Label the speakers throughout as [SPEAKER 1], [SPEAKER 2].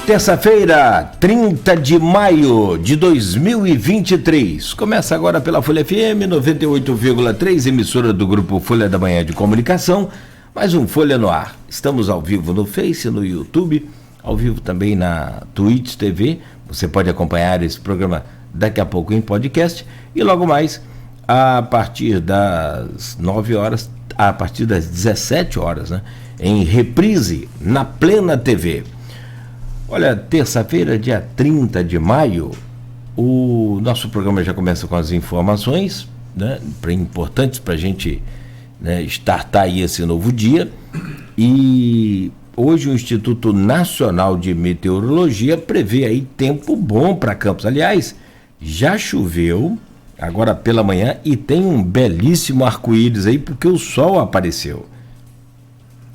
[SPEAKER 1] Terça-feira, 30 de maio de 2023. Começa agora pela Folha FM 98,3, emissora do Grupo Folha da Manhã de Comunicação. Mais um Folha no ar. Estamos ao vivo no Face, no YouTube, ao vivo também na Twitch TV. Você pode acompanhar esse programa daqui a pouco em podcast. E logo mais, a partir das 9 horas, a partir das 17 horas, né, em reprise na Plena TV. Olha, terça-feira, dia 30 de maio, o nosso programa já começa com as informações, né, importantes para a gente, né, startar aí esse novo dia. E hoje o Instituto Nacional de Meteorologia prevê aí tempo bom para Campos. Aliás, já choveu agora pela manhã e tem um belíssimo arco-íris aí porque o sol apareceu.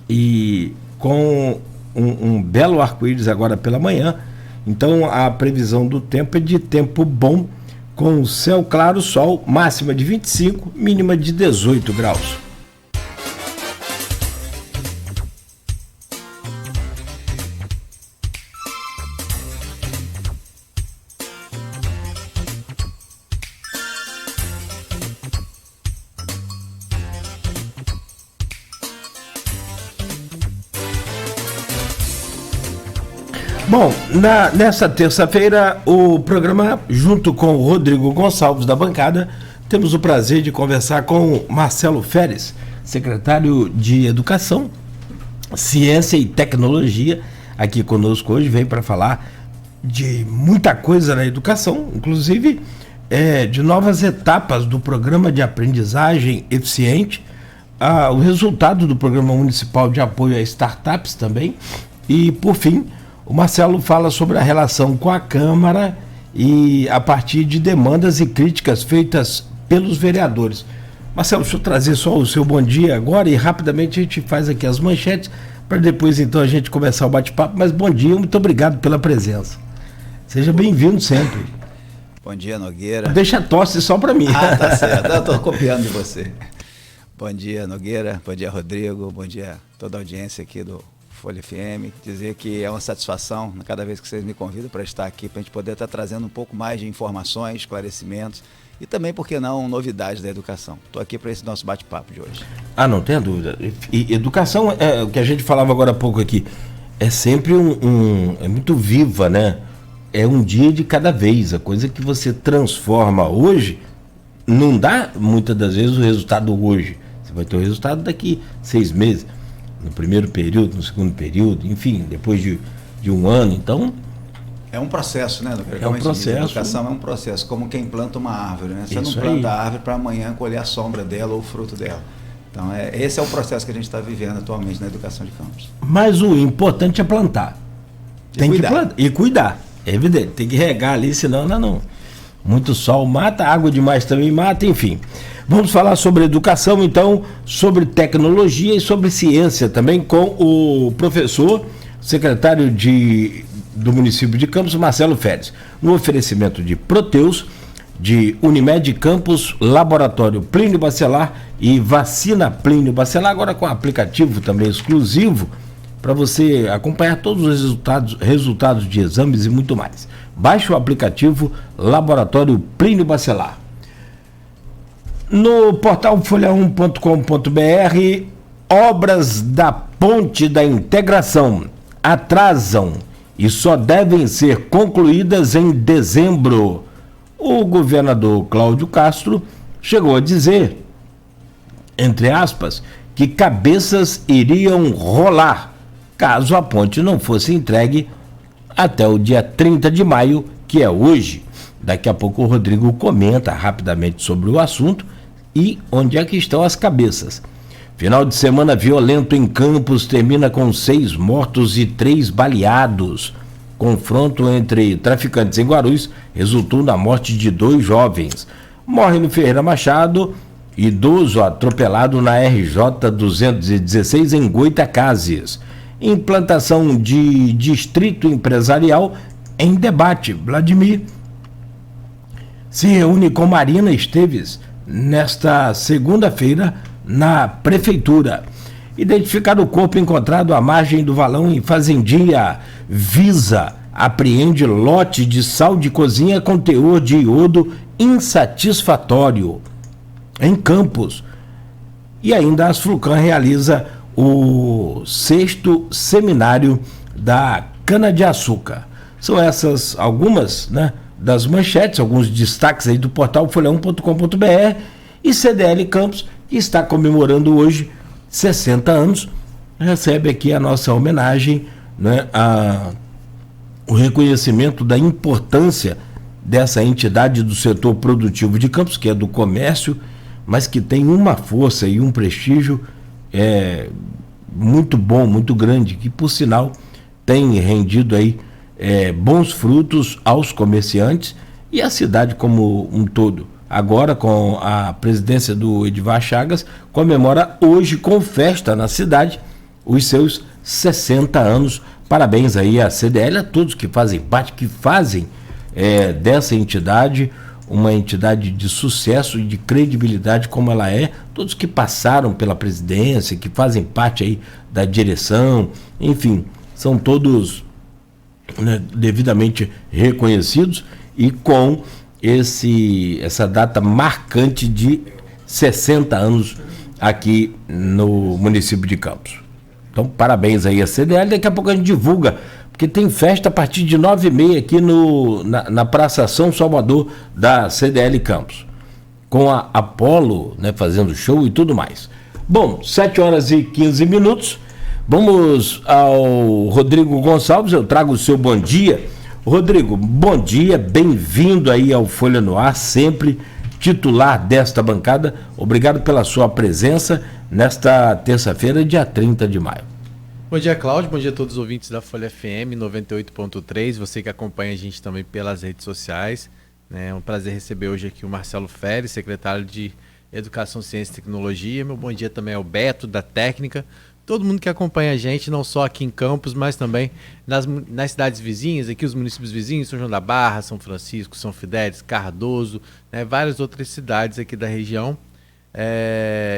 [SPEAKER 1] E com um belo arco-íris agora pela manhã. Então a previsão do tempo é de tempo bom, com céu claro, sol, máxima de 25, mínima de 18 graus. Bom, nessa terça-feira, o programa, junto com o Rodrigo Gonçalves da bancada, temos o prazer de conversar com Marcelo Feres, secretário de Educação, Ciência e Tecnologia, aqui conosco hoje, vem para falar de muita coisa na educação, inclusive de novas etapas do programa de aprendizagem eficiente, o resultado do Programa Municipal de Apoio a Startups também, e, por fim, o Marcelo fala sobre a relação com a Câmara e a partir de demandas e críticas feitas pelos vereadores. Marcelo, deixa eu trazer só o seu bom dia agora e rapidamente a gente faz aqui as manchetes para depois então a gente começar o bate-papo. Mas bom dia, muito obrigado pela presença. Seja bem-vindo sempre.
[SPEAKER 2] Bom dia, Nogueira.
[SPEAKER 1] Deixa a tosse só para mim.
[SPEAKER 2] Ah, tá certo, eu estou copiando de você. Bom dia, Nogueira, bom dia, Rodrigo, bom dia a toda a audiência aqui do Folha FM, dizer que é uma satisfação cada vez que vocês me convidam para estar aqui, para a gente poder estar trazendo um pouco mais de informações, esclarecimentos e também, por que não, novidades da educação. Estou aqui para esse nosso bate-papo de hoje.
[SPEAKER 1] Ah, não tenha dúvida. E educação, o que a gente falava agora há pouco aqui, é sempre é muito viva, né? É um dia de cada vez. A coisa que você transforma hoje, não dá muitas das vezes o resultado hoje. Você vai ter o resultado daqui 6 meses. No primeiro período, no segundo período, enfim, depois de um ano, então...
[SPEAKER 2] É um processo, né?
[SPEAKER 1] É um processo.
[SPEAKER 2] A educação é um processo, como quem planta uma árvore, né? Você não planta a árvore para amanhã colher a sombra dela ou o fruto dela. Então, esse é o processo que a gente está vivendo atualmente na educação de Campos.
[SPEAKER 1] Mas o importante é plantar. Tem que plantar e cuidar, é evidente. Tem que regar ali, senão não. Muito sol mata, água demais também mata, enfim. Vamos falar sobre educação, então, sobre tecnologia e sobre ciência também com o professor, secretário do município de Campos, Marcelo Feres. No oferecimento de Proteus, de Unimed Campos, Laboratório Plínio Bacelar e Vacina Plínio Bacelar, agora com aplicativo também exclusivo para você acompanhar todos os resultados de exames e muito mais. Baixe o aplicativo Laboratório Plínio Bacelar. No portal folha1.com.br, obras da Ponte da Integração atrasam e só devem ser concluídas em dezembro. O governador Cláudio Castro chegou a dizer, entre aspas, que cabeças iriam rolar caso a ponte não fosse entregue até o dia 30 de maio, que é hoje. Daqui a pouco o Rodrigo comenta rapidamente sobre o assunto e onde é que estão as cabeças. Final de semana violento em Campos termina com 6 mortos e 3 baleados. Confronto entre traficantes em Guarulhos resultou na morte de 2 jovens. Morre no Ferreira Machado, idoso atropelado na RJ 216 em Goitacazes. Implantação de distrito empresarial em debate. Vladimir se reúne com Marina Esteves nesta segunda-feira na prefeitura. Identificado o corpo encontrado à margem do valão em Fazendinha, Visa apreende lote de sal de cozinha com teor de iodo insatisfatório em Campos. E ainda a Asflucan realiza o 6º seminário da cana-de-açúcar. São essas algumas, né, das manchetes, alguns destaques aí do portal folha1.com.br. E CDL Campos, que está comemorando hoje 60 anos, recebe aqui a nossa homenagem, né, o reconhecimento da importância dessa entidade do setor produtivo de Campos, que é do comércio, mas que tem uma força e um prestígio muito bom, muito grande, que por sinal tem rendido aí bons frutos aos comerciantes e à cidade como um todo. Agora, com a presidência do Edivar Chagas, comemora hoje com festa na cidade os seus 60 anos. Parabéns aí à CDL, a todos que fazem parte, que fazem dessa entidade uma entidade de sucesso e de credibilidade como ela é, todos que passaram pela presidência, que fazem parte aí da direção, enfim, são todos, né, devidamente reconhecidos e com essa data marcante de 60 anos aqui no município de Campos. Então, parabéns aí à CDL. Daqui a pouco a gente divulga, porque tem festa a partir de 9h30 aqui na Praça São Salvador da CDL Campos, com a Apollo, né, fazendo show e tudo mais. Bom, 7h15. Vamos ao Rodrigo Gonçalves, eu trago o seu bom dia. Rodrigo, bom dia, bem-vindo aí ao Folha no Ar, sempre titular desta bancada. Obrigado pela sua presença nesta terça-feira, dia 30 de maio.
[SPEAKER 3] Bom dia, Cláudio, bom dia a todos os ouvintes da Folha FM 98.3, você que acompanha a gente também pelas redes sociais. É um prazer receber hoje aqui o Marcelo Feres, secretário de Educação, Ciência e Tecnologia. Meu bom dia também ao Beto, da Técnica. Todo mundo que acompanha a gente, não só aqui em Campos, mas também nas cidades vizinhas, aqui os municípios vizinhos, São João da Barra, São Francisco, São Fidélis, Cardoso, né, várias outras cidades aqui da região.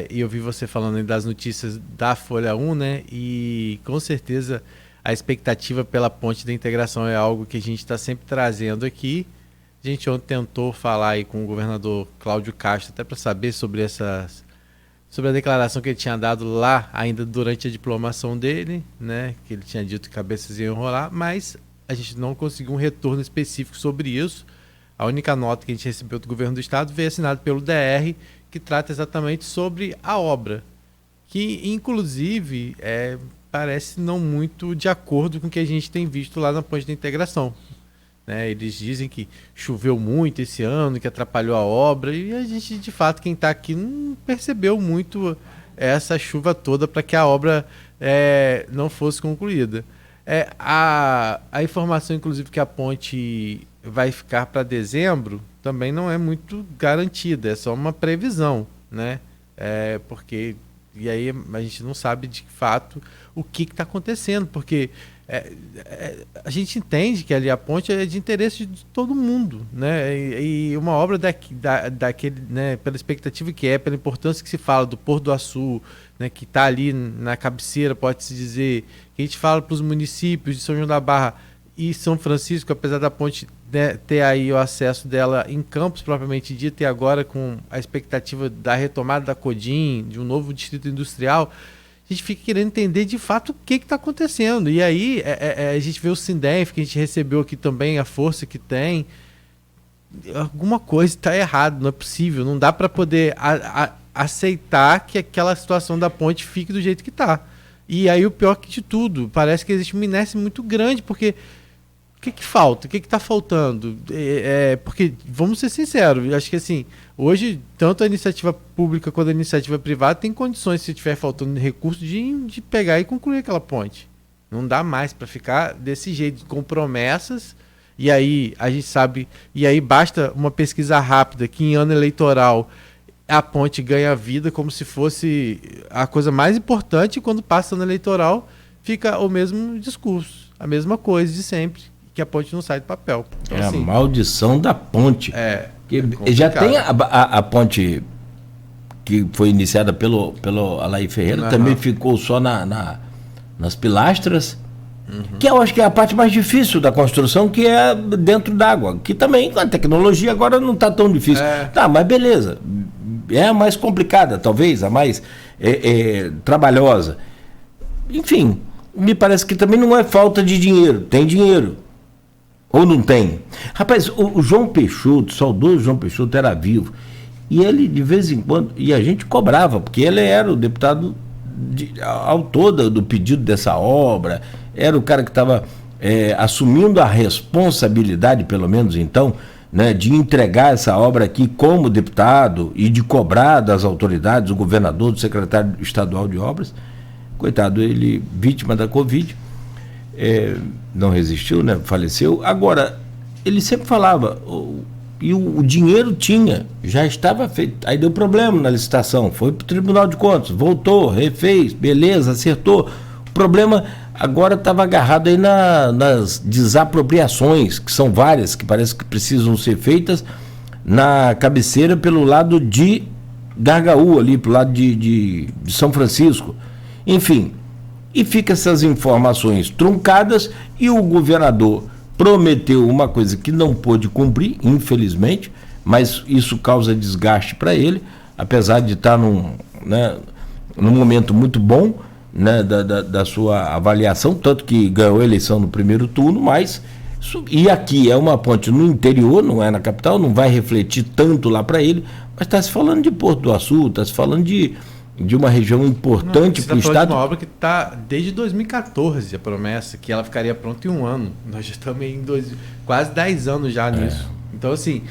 [SPEAKER 3] E eu vi você falando aí das notícias da Folha 1, né? E com certeza a expectativa pela ponte da integração é algo que a gente está sempre trazendo aqui. A gente ontem tentou falar aí com o governador Cláudio Castro até para saber sobre a declaração que ele tinha dado lá ainda durante a diplomação dele, né? Que ele tinha dito que cabeças iam rolar, mas a gente não conseguiu um retorno específico sobre isso. A única nota que a gente recebeu do governo do estado veio assinada pelo DR, que trata exatamente sobre a obra, que inclusive parece não muito de acordo com o que a gente tem visto lá na ponte da integração. Eles dizem que choveu muito esse ano, que atrapalhou a obra, e a gente, de fato, quem está aqui não percebeu muito essa chuva toda para que a obra não fosse concluída. A informação, inclusive, que a ponte vai ficar para dezembro também não é muito garantida, é só uma previsão, né? Porque e aí a gente não sabe de fato o que está acontecendo, porque a gente entende que ali a ponte é de interesse de todo mundo, né? E uma obra daquele, né, pela expectativa que pela importância que se fala do Porto do Açu, né, que está ali na cabeceira, pode-se dizer, que a gente fala para os municípios de São João da Barra e São Francisco, apesar da ponte, né, ter aí o acesso dela em Campos propriamente dito, e agora com a expectativa da retomada da Codim, de um novo distrito industrial, a gente fica querendo entender de fato o que está acontecendo. E aí a gente vê o Sindef, que a gente recebeu aqui também, a força que tem. Alguma coisa está errada, não é possível. Não dá para poder aceitar que aquela situação da ponte fique do jeito que está. E aí o pior que de tudo, parece que existe uma inércia muito grande, porque o que falta? O que está faltando? Porque, vamos ser sinceros, eu acho que assim, hoje, tanto a iniciativa pública quanto a iniciativa privada tem condições, se estiver faltando recurso, de pegar e concluir aquela ponte. Não dá mais para ficar desse jeito, com promessas, e aí a gente sabe, e aí basta uma pesquisa rápida que em ano eleitoral a ponte ganha vida como se fosse a coisa mais importante, e quando passa ano eleitoral fica o mesmo discurso, a mesma coisa de sempre, que a ponte não sai do papel. Então,
[SPEAKER 1] assim, a maldição da ponte. Já tem a ponte que foi iniciada pelo Alair Ferreira, também ficou só nas pilastras, que eu acho que é a parte mais difícil da construção, que é dentro d'água, que também a tecnologia agora não está tão difícil. Tá, mas beleza, é a mais complicada, talvez, a mais trabalhosa. Enfim, me parece que também não é falta de dinheiro, tem dinheiro. Ou não tem? Rapaz, o João Peixoto, o saudoso João Peixoto, era vivo. E ele, de vez em quando, e a gente cobrava, porque ele era o deputado autor do pedido dessa obra, era o cara que estava assumindo a responsabilidade, pelo menos então, né, de entregar essa obra aqui como deputado e de cobrar das autoridades, do governador, do secretário estadual de obras. Coitado, ele vítima da Covid, não resistiu, né, faleceu. Agora, ele sempre falava, e o dinheiro tinha, já estava feito. Aí deu problema na licitação, foi para o Tribunal de Contas, voltou, refez, beleza, acertou. O problema agora estava agarrado aí nas desapropriações, que são várias, que parece que precisam ser feitas na cabeceira pelo lado de Gargaú, ali pelo lado de São Francisco. Enfim, e fica essas informações truncadas e o governador prometeu uma coisa que não pôde cumprir, infelizmente, mas isso causa desgaste para ele, apesar de estar num momento muito bom, né, da sua avaliação, tanto que ganhou a eleição no primeiro turno, mas e aqui é uma ponte no interior, não é na capital, não vai refletir tanto lá para ele, mas está se falando de Porto do Açu, está se falando de uma região importante para o estado.
[SPEAKER 3] De uma obra que está desde 2014, a promessa, que ela ficaria pronta em um ano. Nós já estamos em quase 10 anos já nisso. Então, assim,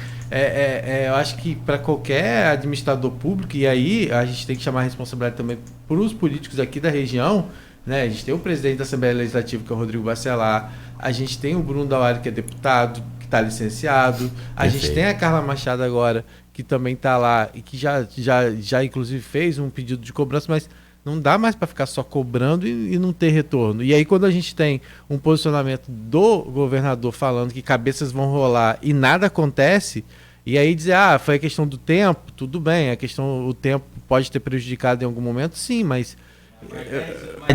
[SPEAKER 3] eu acho que para qualquer administrador público, e aí a gente tem que chamar a responsabilidade também para os políticos aqui da região, né? A gente tem o presidente da Assembleia Legislativa, que é o Rodrigo Bacelar, a gente tem o Bruno Dauari, que é deputado, que está licenciado, a gente tem a Carla Machado agora, que também está lá e que já inclusive fez um pedido de cobrança, mas não dá mais para ficar só cobrando e não ter retorno. E aí quando a gente tem um posicionamento do governador falando que cabeças vão rolar e nada acontece, e aí dizer, foi a questão do tempo, tudo bem, o tempo pode ter prejudicado em algum momento, sim, mas...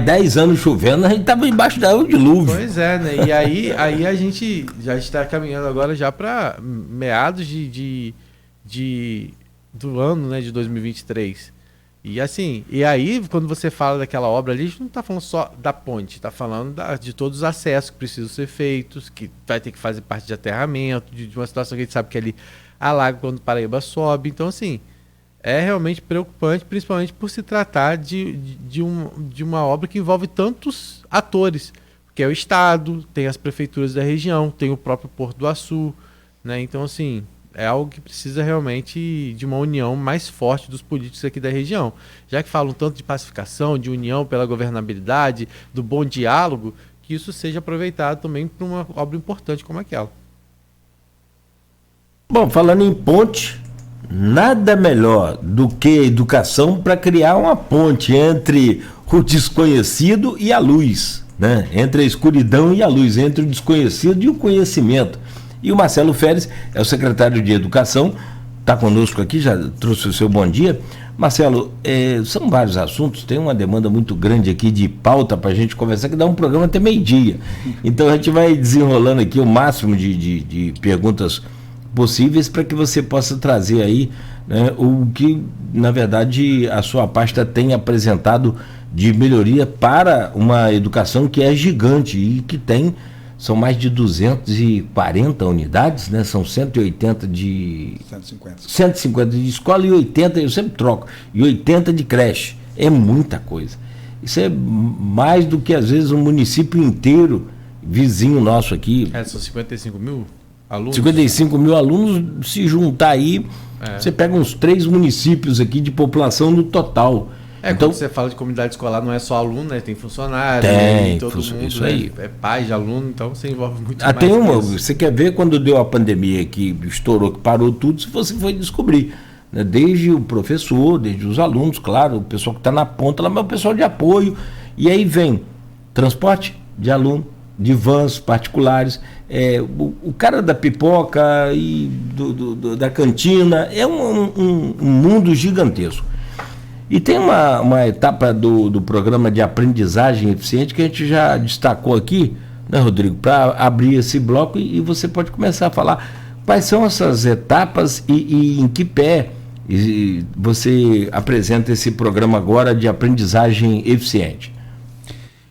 [SPEAKER 1] 10 anos chovendo, a gente estava embaixo da água de dilúvio.
[SPEAKER 3] Pois é, né? E aí a gente já está caminhando agora já para meados do ano, né, de 2023. E assim, e aí quando você fala daquela obra ali, a gente não está falando só da ponte, está falando de todos os acessos que precisam ser feitos, que vai ter que fazer parte de aterramento, de uma situação que a gente sabe que ali alaga quando Paraíba sobe. Então, assim, é realmente preocupante, principalmente por se tratar de uma obra que envolve tantos atores, que é o Estado, tem as prefeituras da região, tem o próprio Porto do Açu, né? Então, assim, é algo que precisa realmente de uma união mais forte dos políticos aqui da região. Já que falam tanto de pacificação, de união pela governabilidade, do bom diálogo, que isso seja aproveitado também para uma obra importante como aquela.
[SPEAKER 1] Bom, falando em ponte, nada melhor do que educação para criar uma ponte entre o desconhecido e a luz, né? Entre a escuridão e a luz, entre o desconhecido e o conhecimento. E o Marcelo Feres é o secretário de Educação, está conosco aqui, já trouxe o seu bom dia. Marcelo, são vários assuntos, tem uma demanda muito grande aqui de pauta para a gente conversar, que dá um programa até meio-dia. Então a gente vai desenrolando aqui o máximo de perguntas possíveis para que você possa trazer aí, né, o que, na verdade, a sua pasta tem apresentado de melhoria para uma educação que é gigante e que são mais de 240 unidades, né? São 150 de escola e 80, eu sempre troco, e 80 de creche. É muita coisa. Isso é mais do que, às vezes, um município inteiro, vizinho nosso aqui.
[SPEAKER 3] São 55 mil alunos?
[SPEAKER 1] 55 mil alunos, se juntar aí, você pega uns 3 municípios aqui de população no total.
[SPEAKER 3] Então, quando você fala de comunidade escolar, não é só aluno, né? Tem funcionário, todo mundo,
[SPEAKER 1] isso aí.
[SPEAKER 3] É pai de aluno, então você envolve muito
[SPEAKER 1] mais. Você quer ver quando deu a pandemia que estourou, que parou tudo, se você foi descobrir, né? Desde o professor, desde os alunos, claro, o pessoal que está na ponta lá, mas o pessoal de apoio, e aí vem transporte de aluno, de vans particulares, o cara da pipoca e da cantina, é um mundo gigantesco. E tem uma etapa do programa de aprendizagem eficiente que a gente já destacou aqui, né, Rodrigo, para abrir esse bloco e você pode começar a falar quais são essas etapas e em que pé você apresenta esse programa agora de aprendizagem eficiente.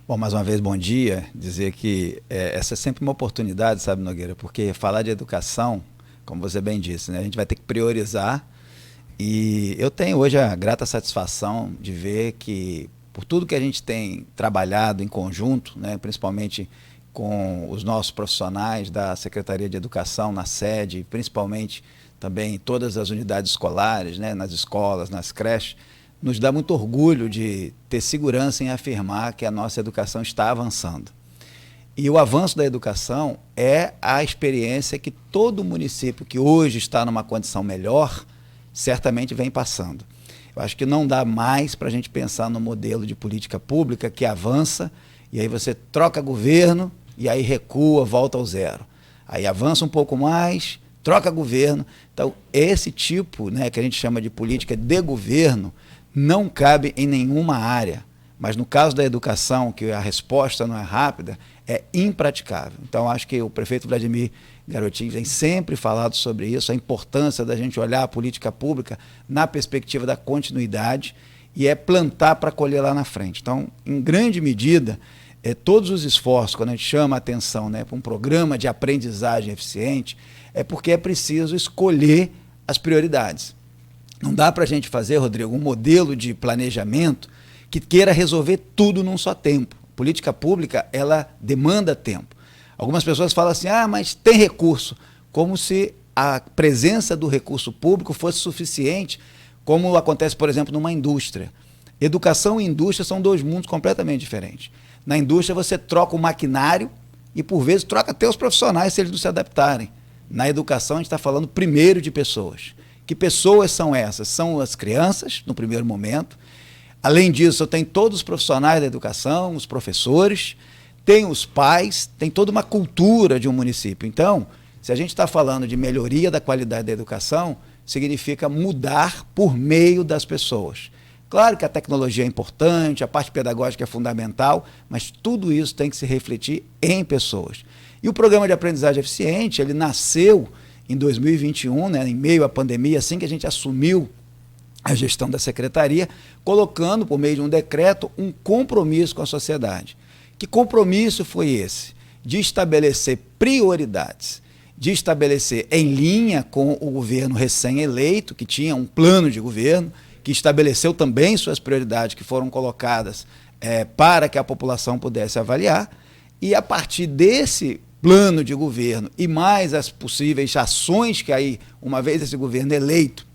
[SPEAKER 2] Bom, mais uma vez, bom dia. Dizer que essa é sempre uma oportunidade, sabe, Nogueira, porque falar de educação, como você bem disse, né, a gente vai ter que priorizar. E eu tenho hoje a grata satisfação de ver que, por tudo que a gente tem trabalhado em conjunto, né, principalmente com os nossos profissionais da Secretaria de Educação na sede, principalmente também em todas as unidades escolares, né, nas escolas, nas creches, nos dá muito orgulho de ter segurança em afirmar que a nossa educação está avançando. E o avanço da educação é a experiência que todo município que hoje está numa condição melhor certamente vem passando. Eu acho que não dá mais para a gente pensar no modelo de política pública que avança e aí você troca governo e aí recua, volta ao zero. Aí avança um pouco mais, troca governo. Então, esse tipo, né, que a gente chama de política de governo não cabe em nenhuma área. Mas no caso da educação, que a resposta não é rápida, é impraticável. Então, acho que o prefeito Vladimir Garotinho tem sempre falado sobre isso, a importância da gente olhar a política pública na perspectiva da continuidade e é plantar para colher lá na frente. Então, em grande medida, todos os esforços, quando a gente chama a atenção, né, para um programa de aprendizagem eficiente, é porque é preciso escolher as prioridades. Não dá para a gente fazer, Rodrigo, um modelo de planejamento que queira resolver tudo num só tempo. Política pública, ela demanda tempo. Algumas pessoas falam assim, mas tem recurso, como se a presença do recurso público fosse suficiente, como acontece, por exemplo, numa indústria. Educação e indústria são dois mundos completamente diferentes. Na indústria você troca o maquinário e, por vezes, troca até os profissionais se eles não se adaptarem. Na educação a gente está falando primeiro de pessoas. Que pessoas são essas? São as crianças, no primeiro momento. Além disso, eu tenho todos os profissionais da educação, os professores, tem os pais, tem toda uma cultura de um município. Então, se a gente está falando de melhoria da qualidade da educação, significa mudar por meio das pessoas. Claro que a tecnologia é importante, a parte pedagógica é fundamental, mas tudo isso tem que se refletir em pessoas. E o programa de aprendizagem eficiente, ele nasceu em 2021, né, em meio à pandemia, assim que a gente assumiu a gestão da secretaria, colocando, por meio de um decreto, um compromisso com a sociedade. Que compromisso foi esse? De estabelecer prioridades, de estabelecer em linha com o governo recém-eleito, que tinha um plano de governo, que estabeleceu também suas prioridades que foram colocadas para que a população pudesse avaliar, e a partir desse plano de governo e mais as possíveis ações que aí, uma vez esse governo eleito,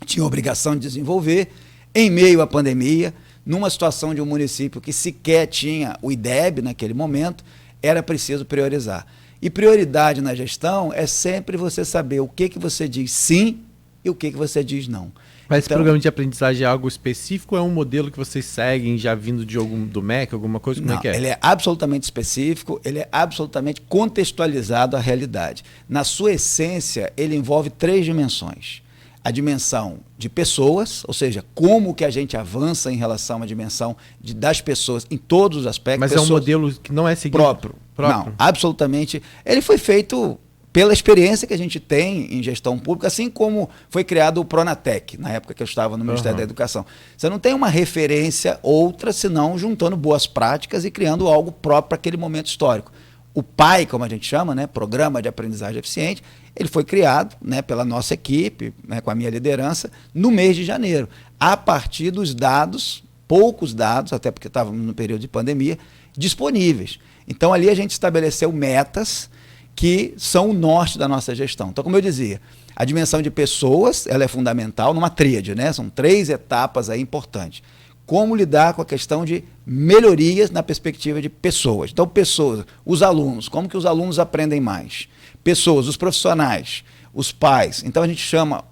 [SPEAKER 2] tinha obrigação de desenvolver, em meio à pandemia, numa situação de um município que sequer tinha o IDEB naquele momento, era preciso priorizar. E prioridade na gestão é sempre você saber o que você diz sim e o que você diz não.
[SPEAKER 3] Mas esse programa de aprendizagem é algo específico ou é um modelo que vocês seguem já vindo de do MEC, alguma coisa? Como
[SPEAKER 2] não,
[SPEAKER 3] é que é?
[SPEAKER 2] Ele é absolutamente específico, ele é absolutamente contextualizado à realidade. Na sua essência, ele envolve 3 dimensões. A dimensão de pessoas, ou seja, como que a gente avança em relação à dimensão das pessoas em todos os aspectos.
[SPEAKER 3] Mas
[SPEAKER 2] pessoas,
[SPEAKER 3] é um modelo que não é seguido
[SPEAKER 2] próprio. Não, absolutamente. Ele foi feito pela experiência que a gente tem em gestão pública, assim como foi criado o Pronatec, na época que eu estava no Ministério da Educação. Você não tem uma referência outra, senão juntando boas práticas e criando algo próprio para aquele momento histórico. O PAI, como a gente chama, né, Programa de Aprendizagem Eficiente, ele foi criado, né, pela nossa equipe, né, com a minha liderança, no mês de janeiro, a partir dos dados, poucos dados, até porque estávamos no período de pandemia, disponíveis. Então, ali a gente estabeleceu metas que são o norte da nossa gestão. Então, como eu dizia, a dimensão de pessoas, ela é fundamental numa tríade, né? São 3 etapas aí importantes. Como lidar com a questão de melhorias na perspectiva de pessoas. Então, pessoas, os alunos, como que os alunos aprendem mais? Pessoas, os profissionais, os pais. Então, a gente chama,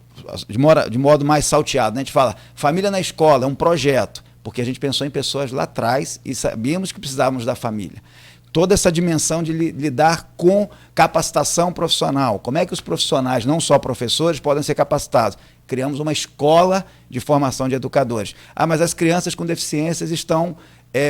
[SPEAKER 2] de modo mais salteado, né? A gente fala, família na escola, é um projeto, porque a gente pensou em pessoas lá atrás e sabíamos que precisávamos da família. Toda essa dimensão de lidar com capacitação profissional. Como é que os profissionais, não só professores, podem ser capacitados? criamos uma escola de formação de educadores. Ah, mas as crianças com deficiências estão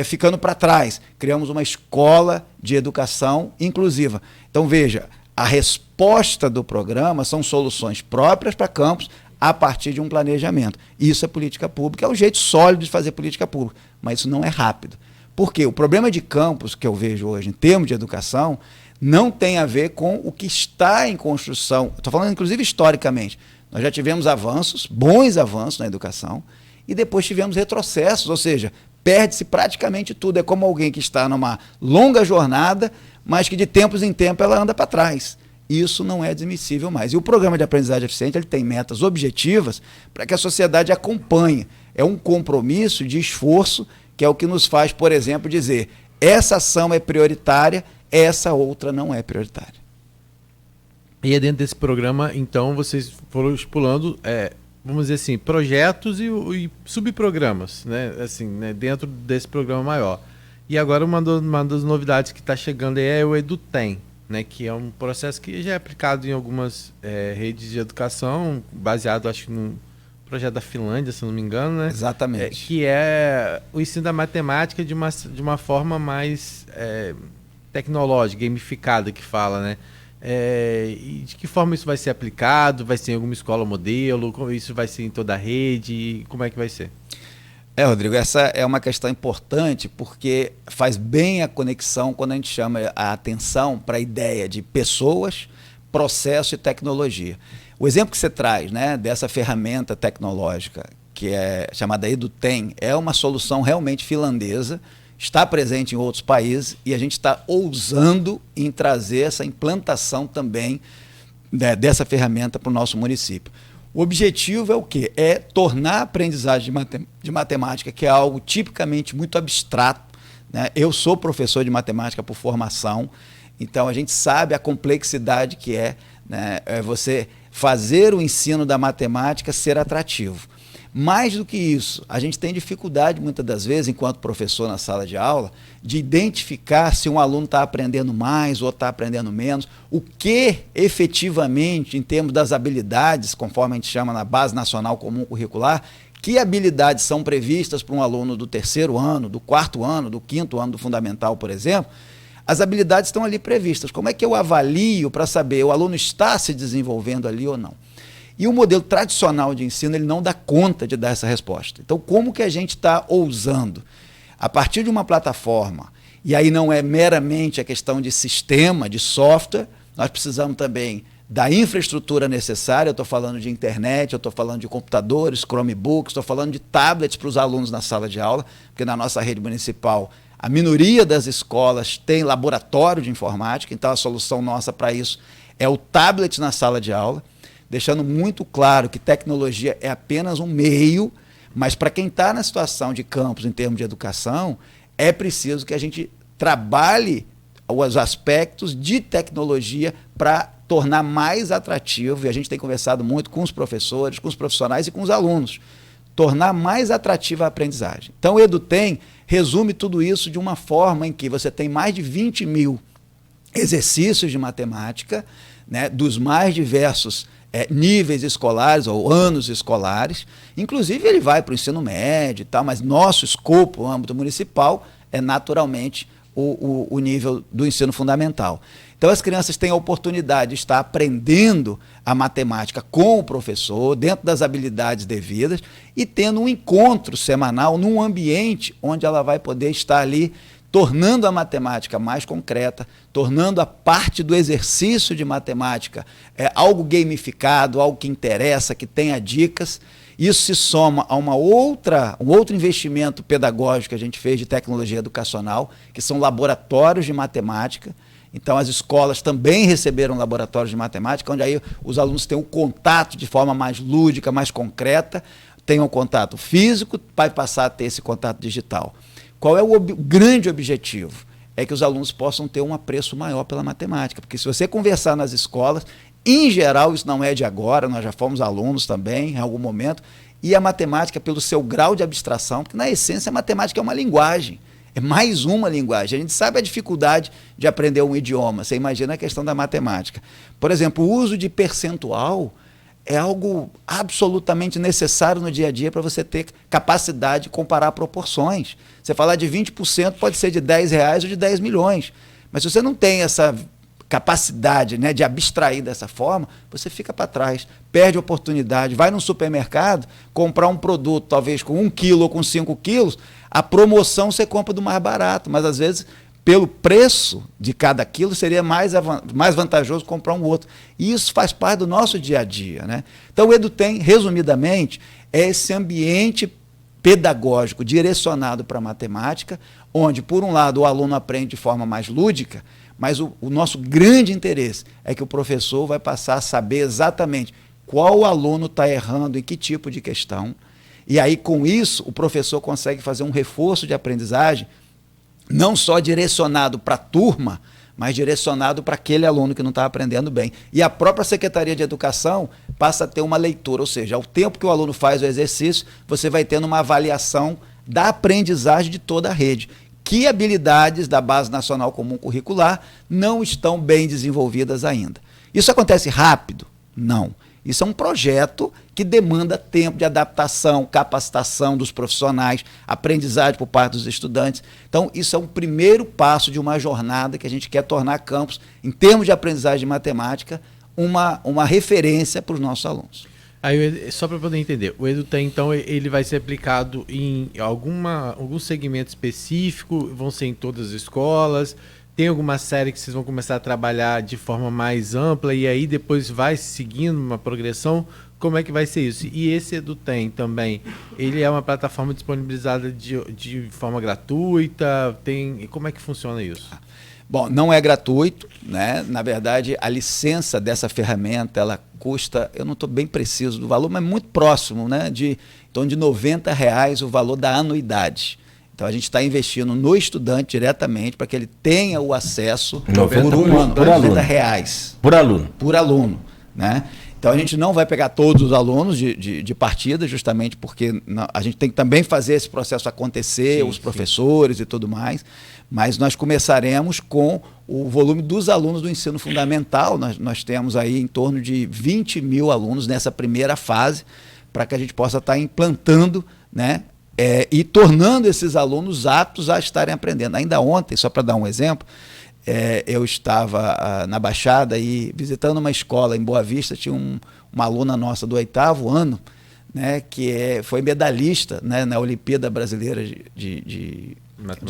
[SPEAKER 2] ficando para trás. Criamos uma escola de educação inclusiva. Então, veja, a resposta do programa são soluções próprias para campos a partir de um planejamento. Isso é política pública, é um jeito sólido de fazer política pública, mas isso não é rápido. Por quê? O problema de campos que eu vejo hoje em termos de educação não tem a ver com o que está em construção. Estou falando, inclusive, historicamente. Nós já tivemos avanços, bons avanços na educação, e depois tivemos retrocessos, ou seja, perde-se praticamente tudo. É como alguém que está numa longa jornada, mas que de tempos em tempos ela anda para trás. Isso não é admissível mais. E o programa de aprendizagem eficiente ele tem metas objetivas para que a sociedade acompanhe. É um compromisso de esforço, que é o que nos faz, por exemplo, dizer essa ação é prioritária, essa outra não é prioritária.
[SPEAKER 3] E é dentro desse programa, então, vocês foram estipulando, vamos dizer assim, projetos e subprogramas, né? Assim, né? Dentro desse programa maior. E agora uma das novidades que está chegando aí é o EduTem, né? Que é um processo que já é aplicado em algumas redes de educação, baseado, acho que num projeto da Finlândia, se não me engano, né?
[SPEAKER 2] Exatamente.
[SPEAKER 3] Que é o ensino da matemática de uma forma mais tecnológica, gamificada, que fala, né? E de que forma isso vai ser aplicado? Vai ser em alguma escola modelo? Como isso vai ser em toda a rede? Como é que vai ser?
[SPEAKER 2] Rodrigo, essa é uma questão importante porque faz bem a conexão quando a gente chama a atenção para a ideia de pessoas, processo e tecnologia. O exemplo que você traz, né, dessa ferramenta tecnológica que é chamada EduTem é uma solução realmente finlandesa, está presente em outros países e a gente está ousando em trazer essa implantação também dessa ferramenta para o nosso município. O objetivo é o quê? É tornar a aprendizagem de matemática, que é algo tipicamente muito abstrato, né? Eu sou professor de matemática por formação, então a gente sabe a complexidade que né, você fazer o ensino da matemática ser atrativo. Mais do que isso, a gente tem dificuldade, muitas das vezes, enquanto professor na sala de aula, de identificar se um aluno está aprendendo mais ou está aprendendo menos, o que efetivamente, em termos das habilidades, conforme a gente chama na Base Nacional Comum Curricular, que habilidades são previstas para um aluno do 3º ano, do 4º ano, do 5º ano do fundamental, por exemplo. As habilidades estão ali previstas. Como é que eu avalio para saber o aluno está se desenvolvendo ali ou não? E o modelo tradicional de ensino ele não dá conta de dar essa resposta. Então, como que a gente está ousando? A partir de uma plataforma, e aí não é meramente a questão de sistema, de software, nós precisamos também da infraestrutura necessária, eu estou falando de internet, eu estou falando de computadores, Chromebooks, estou falando de tablets para os alunos na sala de aula, porque na nossa rede municipal a minoria das escolas tem laboratório de informática, então a solução nossa para isso é o tablet na sala de aula, deixando muito claro que tecnologia é apenas um meio, mas para quem está na situação de campus em termos de educação, é preciso que a gente trabalhe os aspectos de tecnologia para tornar mais atrativo, e a gente tem conversado muito com os professores, com os profissionais e com os alunos, tornar mais atrativa a aprendizagem. Então o EduTem resume tudo isso de uma forma em que você tem mais de 20 mil exercícios de matemática, né, dos mais diversos níveis escolares ou anos escolares, inclusive ele vai para o ensino médio e tal, mas nosso escopo, o âmbito municipal, é naturalmente o nível do ensino fundamental. Então as crianças têm a oportunidade de estar aprendendo a matemática com o professor, dentro das habilidades devidas, e tendo um encontro semanal num ambiente onde ela vai poder estar ali tornando a matemática mais concreta, tornando a parte do exercício de matemática algo gamificado, algo que interessa, que tenha dicas. Isso se soma a um outro investimento pedagógico que a gente fez de tecnologia educacional, que são laboratórios de matemática. Então as escolas também receberam laboratórios de matemática, onde aí os alunos têm um contato de forma mais lúdica, mais concreta, têm um contato físico, vai passar a ter esse contato digital. Qual é o grande objetivo? É que os alunos possam ter um apreço maior pela matemática, porque se você conversar nas escolas, em geral isso não é de agora, nós já fomos alunos também em algum momento, e a matemática pelo seu grau de abstração, porque na essência a matemática é uma linguagem, é mais uma linguagem. A gente sabe a dificuldade de aprender um idioma, você imagina a questão da matemática. Por exemplo, o uso de percentual é algo absolutamente necessário no dia a dia para você ter capacidade de comparar proporções. Você falar de 20% pode ser de R$10 ou de 10 milhões. Mas se você não tem essa capacidade, né, de abstrair dessa forma, você fica para trás, perde oportunidade, vai no supermercado comprar um produto, talvez com 1 quilo ou com 5 quilos, a promoção você compra do mais barato, mas às vezes, pelo preço de cada quilo, seria mais vantajoso comprar um outro. E isso faz parte do nosso dia a dia, né? Então o EduTem, resumidamente, é esse ambiente pedagógico direcionado para a matemática, onde, por um lado, o aluno aprende de forma mais lúdica, mas o nosso grande interesse é que o professor vai passar a saber exatamente qual aluno está errando em que tipo de questão, e aí, com isso, o professor consegue fazer um reforço de aprendizagem, não só direcionado para a turma, mas direcionado para aquele aluno que não está aprendendo bem. E a própria Secretaria de Educação passa a ter uma leitura, ou seja, ao tempo que o aluno faz o exercício, você vai tendo uma avaliação da aprendizagem de toda a rede. Que habilidades da Base Nacional Comum Curricular não estão bem desenvolvidas ainda. Isso acontece rápido? Não. Isso é um projeto que demanda tempo de adaptação, capacitação dos profissionais, aprendizagem por parte dos estudantes. Então, isso é um primeiro passo de uma jornada que a gente quer tornar campus, em termos de aprendizagem de matemática, uma referência para os nossos alunos.
[SPEAKER 3] Aí, só para poder entender, o EduTem, então, ele vai ser aplicado em algum segmento específico, vão ser em todas as escolas, tem alguma série que vocês vão começar a trabalhar de forma mais ampla e aí depois vai seguindo uma progressão? Como é que vai ser isso? E esse EduTem também, ele é uma plataforma disponibilizada de forma gratuita? Como é que funciona isso?
[SPEAKER 2] Bom, não é gratuito, né? Na verdade, a licença dessa ferramenta, ela custa, eu não estou bem preciso do valor, mas muito próximo, né? De em torno de R$90 o valor da anuidade. Então, a gente está investindo no estudante diretamente para que ele tenha o acesso por um ano, R$90.
[SPEAKER 1] Por aluno.
[SPEAKER 2] Por aluno, né? Então, a gente não vai pegar todos os alunos de partida, justamente porque a gente tem que também fazer esse processo acontecer, os professores e tudo mais, mas nós começaremos com o volume dos alunos do ensino fundamental. Nós temos aí em torno de 20 mil alunos nessa primeira fase, para que a gente possa estar implantando, né, e tornando esses alunos aptos a estarem aprendendo. Ainda ontem, só para dar um exemplo, eu estava na Baixada e visitando uma escola em Boa Vista, tinha uma aluna nossa do 8º ano, né, que foi medalhista, né, na Olimpíada Brasileira de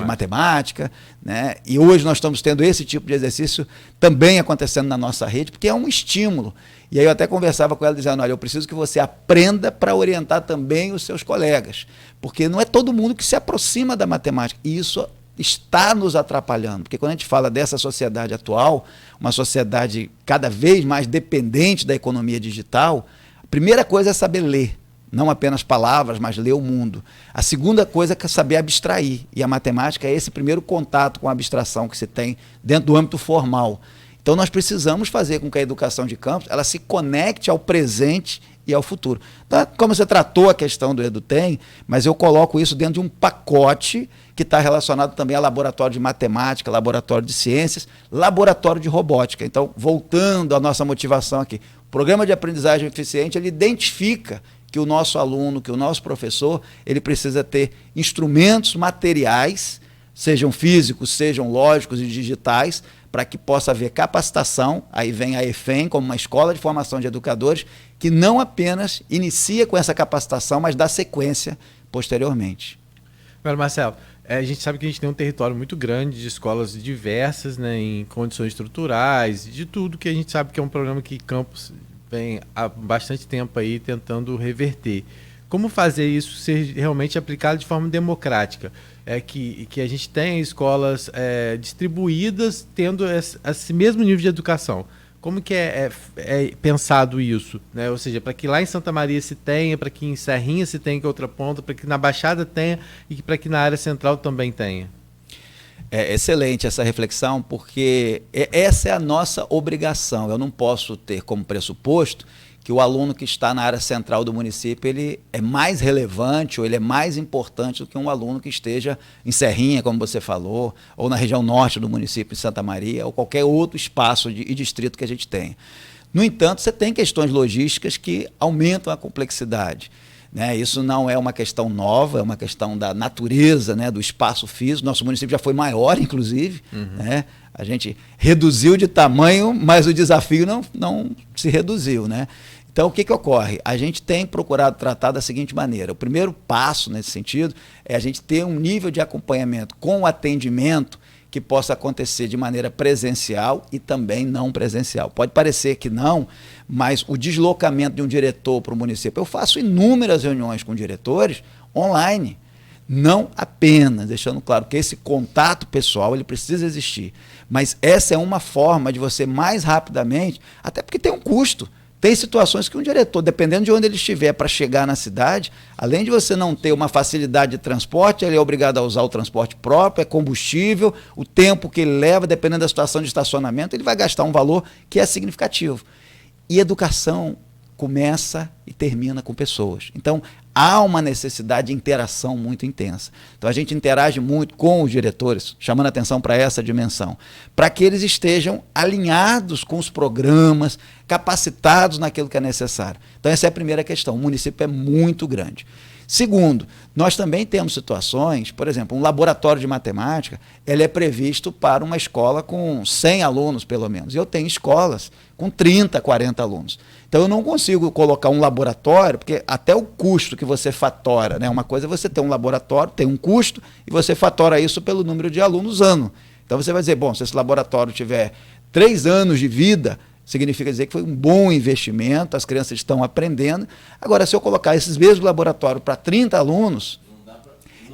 [SPEAKER 2] matemática, né, e hoje nós estamos tendo esse tipo de exercício também acontecendo na nossa rede, porque é um estímulo. E aí eu até conversava com ela dizendo, olha, eu preciso que você aprenda para orientar também os seus colegas, porque não é todo mundo que se aproxima da matemática, e isso está nos atrapalhando, porque quando a gente fala dessa sociedade atual, uma sociedade cada vez mais dependente da economia digital, a primeira coisa é saber ler, não apenas palavras, mas ler o mundo. A segunda coisa é saber abstrair, e a matemática é esse primeiro contato com a abstração que se tem dentro do âmbito formal. Então nós precisamos fazer com que a educação de campus ela se conecte ao presente e ao futuro. Então, como você tratou a questão do EduTem, mas eu coloco isso dentro de um pacote que está relacionado também a laboratório de matemática, laboratório de ciências, laboratório de robótica. Então, voltando à nossa motivação aqui, o programa de aprendizagem eficiente, ele identifica que o nosso aluno, que o nosso professor, ele precisa ter instrumentos materiais, sejam físicos, sejam lógicos e digitais, para que possa haver capacitação. Aí vem a EFEM como uma escola de formação de educadores, que não apenas inicia com essa capacitação, mas dá sequência posteriormente.
[SPEAKER 3] Agora, Marcelo, a gente sabe que a gente tem um território muito grande de escolas diversas, né, em condições estruturais, de tudo que a gente sabe que é um problema que Campos vem há bastante tempo aí tentando reverter. Como fazer isso ser realmente aplicado de forma democrática? Que a gente tenha escolas distribuídas tendo esse mesmo nível de educação. Como que é pensado isso? Né? Ou seja, para que lá em Santa Maria se tenha, para que em Serrinha se tenha, que é outra ponta, para que na Baixada tenha e para que na área central também tenha.
[SPEAKER 2] É excelente essa reflexão, porque essa é a nossa obrigação. Eu não posso ter como pressuposto que o aluno que está na área central do município ele é mais relevante ou ele é mais importante do que um aluno que esteja em Serrinha, como você falou, ou na região norte do município de Santa Maria, ou qualquer outro espaço e distrito que a gente tenha. No entanto, você tem questões logísticas que aumentam a complexidade. Né? Isso não é uma questão nova, é uma questão da natureza, né, do espaço físico. Nosso município já foi maior, inclusive. Né? A gente reduziu de tamanho, mas o desafio não se reduziu. Né? Então, o que ocorre? A gente tem procurado tratar da seguinte maneira. O primeiro passo nesse sentido é a gente ter um nível de acompanhamento com o atendimento que possa acontecer de maneira presencial e também não presencial. Pode parecer que não, mas o deslocamento de um diretor para o município, eu faço inúmeras reuniões com diretores online, não apenas, deixando claro que esse contato pessoal ele precisa existir, mas essa é uma forma de você mais rapidamente, até porque tem um custo. Tem situações que um diretor, dependendo de onde ele estiver para chegar na cidade, além de você não ter uma facilidade de transporte, ele é obrigado a usar o transporte próprio, é combustível, o tempo que ele leva, dependendo da situação de estacionamento, ele vai gastar um valor que é significativo. E educação começa e termina com pessoas. Então, há uma necessidade de interação muito intensa. Então, a gente interage muito com os diretores, chamando atenção para essa dimensão, para que eles estejam alinhados com os programas, capacitados naquilo que é necessário. Então, essa é a primeira questão. O município é muito grande. Segundo, nós também temos situações, por exemplo, um laboratório de matemática, ele é previsto para uma escola com 100 alunos, pelo menos. E eu tenho escolas com 30, 40 alunos. Então, eu não consigo colocar um laboratório, porque até o custo que você fatora, né? Uma coisa é você ter um laboratório, tem um custo, e você fatora isso pelo número de alunos ano. Então, você vai dizer, bom, se esse laboratório tiver 3 anos de vida, significa dizer que foi um bom investimento, as crianças estão aprendendo. Agora, se eu colocar esses mesmos laboratórios para 30 alunos,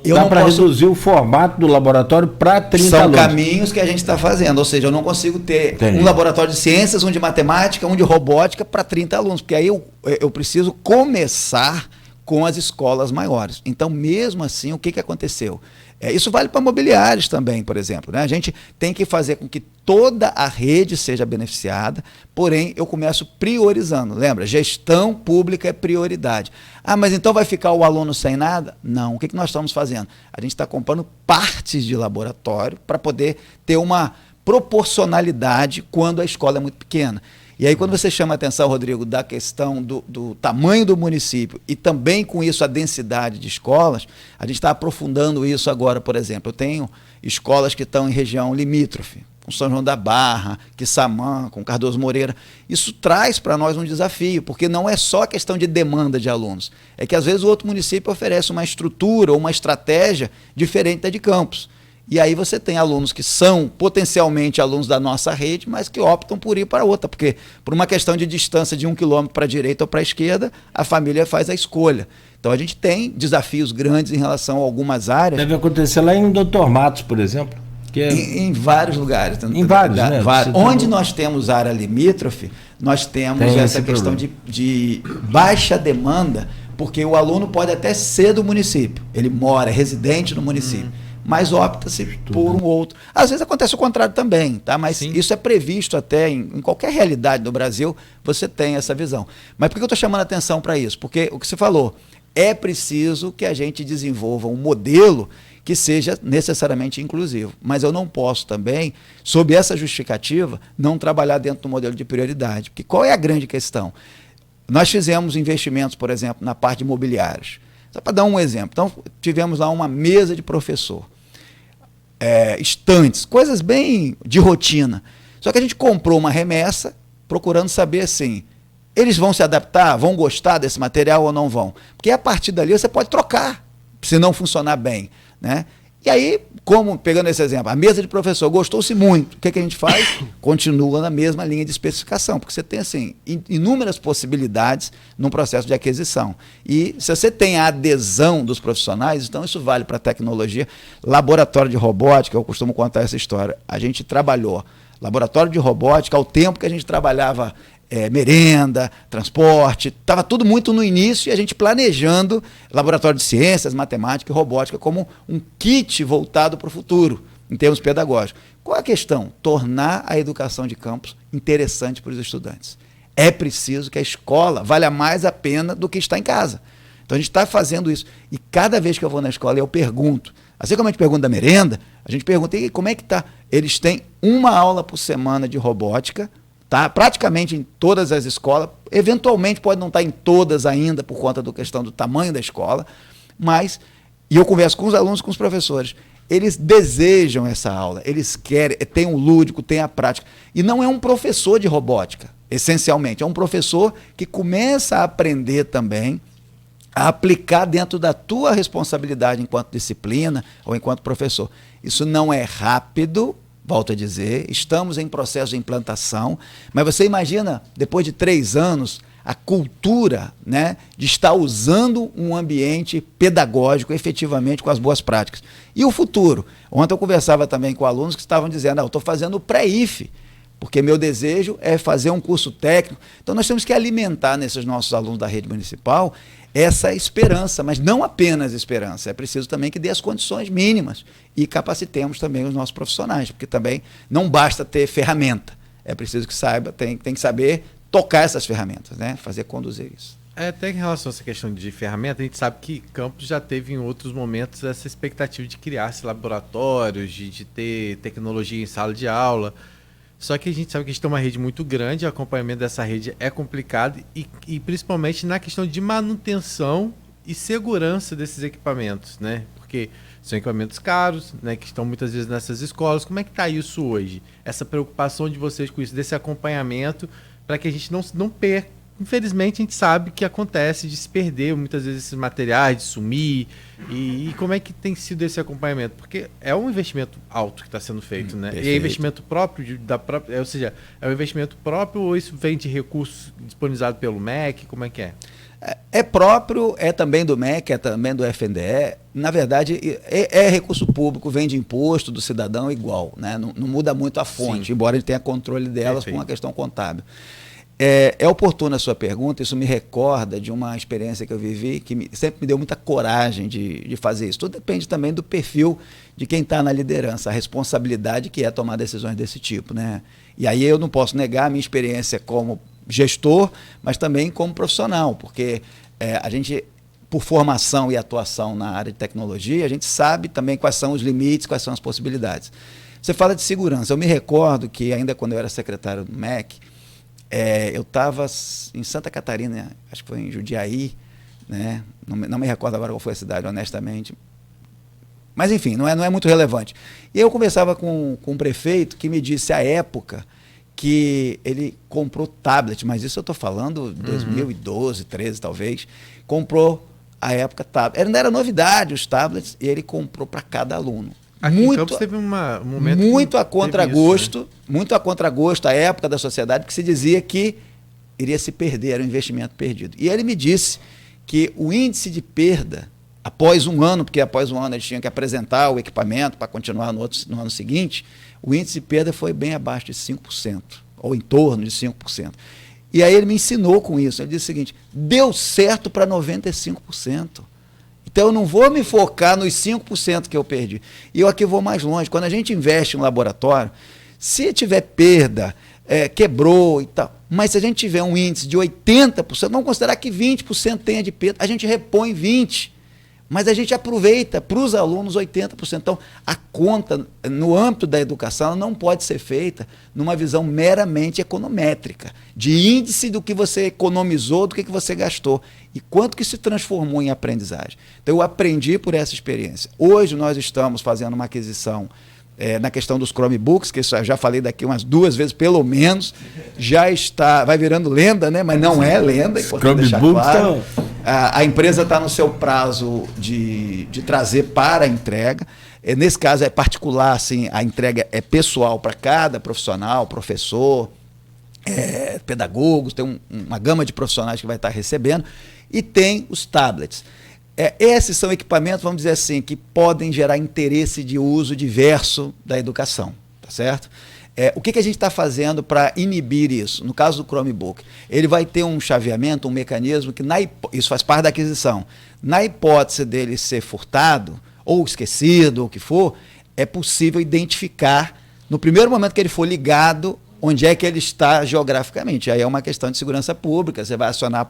[SPEAKER 1] dá para reduzir o formato do laboratório para 30 alunos.
[SPEAKER 2] São caminhos que a gente está fazendo, ou seja, eu não consigo ter um laboratório de ciências, um de matemática, um de robótica para 30 alunos, porque aí eu preciso começar com as escolas maiores. Então, mesmo assim, o que aconteceu? Isso vale para mobiliários também, por exemplo. Né? A gente tem que fazer com que toda a rede seja beneficiada, porém, eu começo priorizando. Lembra? Gestão pública é prioridade. Ah, mas então vai ficar o aluno sem nada? Não. O que nós estamos fazendo? A gente está comprando partes de laboratório para poder ter uma proporcionalidade quando a escola é muito pequena. E aí, quando você chama a atenção, Rodrigo, da questão do tamanho do município e também com isso a densidade de escolas, a gente está aprofundando isso agora, por exemplo. Eu tenho escolas que estão em região limítrofe, com São João da Barra, Quissamã, com Cardoso Moreira. Isso traz para nós um desafio, porque não é só a questão de demanda de alunos. É que às vezes o outro município oferece uma estrutura ou uma estratégia diferente da de Campos. E aí você tem alunos que são potencialmente alunos da nossa rede, mas que optam por ir para outra, porque por uma questão de distância de 1 quilômetro para a direita ou para a esquerda, a família faz a escolha. Então a gente tem desafios grandes em relação a algumas áreas.
[SPEAKER 1] Deve acontecer lá em Dr. Matos, por exemplo. Que é...
[SPEAKER 2] em vários lugares.
[SPEAKER 1] Em vários, né?
[SPEAKER 2] Onde nós temos área limítrofe, nós temos essa questão de baixa demanda, porque o aluno pode até ser do município, ele mora, é residente no município. Mas opta-se por um outro. Às vezes acontece o contrário também, tá? Mas sim, isso é previsto até em qualquer realidade do Brasil, você tem essa visão. Mas por que eu estou chamando a atenção para isso? Porque o que você falou, é preciso que a gente desenvolva um modelo que seja necessariamente inclusivo. Mas eu não posso também, sob essa justificativa, não trabalhar dentro do modelo de prioridade. Porque qual é a grande questão? Nós fizemos investimentos, por exemplo, na parte de imobiliários. Só para dar um exemplo. Então, tivemos lá uma mesa de professor. Estantes, coisas bem de rotina. Só que a gente comprou uma remessa procurando saber assim, eles vão se adaptar, vão gostar desse material ou não vão? Porque a partir dali você pode trocar, se não funcionar bem, né? E aí, como pegando esse exemplo, a mesa de professor gostou-se muito, o que a gente faz? Continua na mesma linha de especificação, porque você tem assim inúmeras possibilidades num processo de aquisição. E se você tem a adesão dos profissionais, então isso vale para a tecnologia. Laboratório de robótica, eu costumo contar essa história, a gente trabalhou laboratório de robótica ao tempo que a gente trabalhava merenda, transporte, estava tudo muito no início e a gente planejando laboratório de ciências, matemática e robótica como um kit voltado para o futuro, em termos pedagógicos. Qual é a questão? Tornar a educação de campus interessante para os estudantes. É preciso que a escola valha mais a pena do que estar em casa. Então a gente está fazendo isso. E cada vez que eu vou na escola eu pergunto, assim como a gente pergunta da merenda, a gente pergunta, e como é que está? Eles têm 1 aula por semana de robótica, tá? Praticamente em todas as escolas, eventualmente pode não estar em todas ainda por conta da questão do tamanho da escola, mas, e eu converso com os alunos, com os professores, eles desejam essa aula, eles querem, tem o lúdico, tem a prática, e não é um professor de robótica, essencialmente, é um professor que começa a aprender também a aplicar dentro da tua responsabilidade enquanto disciplina ou enquanto professor. Isso não é rápido, volto a dizer, estamos em processo de implantação, mas você imagina, depois de 3 anos, a cultura, né, de estar usando um ambiente pedagógico efetivamente com as boas práticas. E o futuro? Ontem eu conversava também com alunos que estavam dizendo, eu estou fazendo o pré-IF, porque meu desejo é fazer um curso técnico. Então nós temos que alimentar nesses nossos alunos da rede municipal essa esperança, mas não apenas esperança, é preciso também que dê as condições mínimas e capacitemos também os nossos profissionais, porque também não basta ter ferramenta, é preciso que saiba, tem que saber tocar essas ferramentas, né? Fazer conduzir isso.
[SPEAKER 3] Até em relação a essa questão de ferramenta, a gente sabe que Campos já teve em outros momentos essa expectativa de criar-se laboratórios, de ter tecnologia em sala de aula. Só que a gente sabe que a gente tem uma rede muito grande, o acompanhamento dessa rede é complicado e principalmente na questão de manutenção e segurança desses equipamentos, né? Porque são equipamentos caros, né, que estão muitas vezes nessas escolas. Como é que está isso hoje? Essa preocupação de vocês com isso, desse acompanhamento, para que a gente não perca. Infelizmente, a gente sabe que acontece de se perder muitas vezes esses materiais, de sumir. E como é que tem sido esse acompanhamento? Porque é um investimento alto que está sendo feito, né?
[SPEAKER 2] Perfeito.
[SPEAKER 3] E é investimento próprio, ou seja, é um investimento próprio ou isso vem de recursos disponibilizados pelo MEC? Como é que é?
[SPEAKER 2] É próprio, é também do MEC, é também do FNDE. Na verdade, é recurso público, vem de imposto do cidadão igual, né? Não muda muito a fonte, sim, embora ele tenha controle delas. Perfeito. Com a questão contábil. É oportuna a sua pergunta, isso me recorda de uma experiência que eu vivi, que sempre me deu muita coragem de fazer isso. Tudo depende também do perfil de quem está na liderança, a responsabilidade que é tomar decisões desse tipo, né? E aí eu não posso negar a minha experiência como gestor, mas também como profissional, porque a gente, por formação e atuação na área de tecnologia, a gente sabe também quais são os limites, quais são as possibilidades. Você fala de segurança, eu me recordo que ainda quando eu era secretário do MEC, eu estava em Santa Catarina, acho que foi em Jundiaí, né? Não me recordo agora qual foi a cidade, honestamente. Mas, enfim, não é muito relevante. E eu conversava com um prefeito que me disse, à época, que ele comprou tablet, mas isso eu estou falando de 2012, 13 talvez, comprou, à época, tablet. Não era novidade os tablets, e ele comprou para cada aluno.
[SPEAKER 3] Aqui em Campos teve um momento
[SPEAKER 2] muito a contragosto, né? Muito a contragosto, a época da sociedade, que se dizia que iria se perder, era um investimento perdido. E ele me disse que o índice de perda, após um ano, porque após um ano eles tinham que apresentar o equipamento para continuar no ano seguinte, o índice de perda foi bem abaixo de 5%, ou em torno de 5%. E aí ele me ensinou com isso, ele disse o seguinte, deu certo para 95%. Então eu não vou me focar nos 5% que eu perdi. E eu aqui vou mais longe. Quando a gente investe em um laboratório, se tiver perda, quebrou e tal, mas se a gente tiver um índice de 80%, vamos considerar que 20% tenha de perda, a gente repõe 20%. Mas a gente aproveita para os alunos 80%. Então, a conta, no âmbito da educação, não pode ser feita numa visão meramente econométrica, de índice do que você economizou, do que você gastou, e quanto que se transformou em aprendizagem. Então, eu aprendi por essa experiência. Hoje, nós estamos fazendo uma aquisição na questão dos Chromebooks, que isso eu já falei daqui umas 2 vezes, pelo menos, já está, vai virando lenda, né? Mas não é lenda, é importante deixar claro. A empresa está no seu prazo de trazer para a entrega. Nesse caso é particular, assim, a entrega é pessoal para cada profissional, professor, pedagogos, tem uma gama de profissionais que vai estar recebendo, e tem os tablets. Esses são equipamentos, vamos dizer assim, que podem gerar interesse de uso diverso da educação, tá certo? O que a gente está fazendo para inibir isso? No caso do Chromebook, ele vai ter um chaveamento, um mecanismo que, isso faz parte da aquisição, na hipótese dele ser furtado, ou esquecido, ou o que for, é possível identificar, no primeiro momento que ele for ligado, onde é que ele está geograficamente. Aí é uma questão de segurança pública, você vai acionar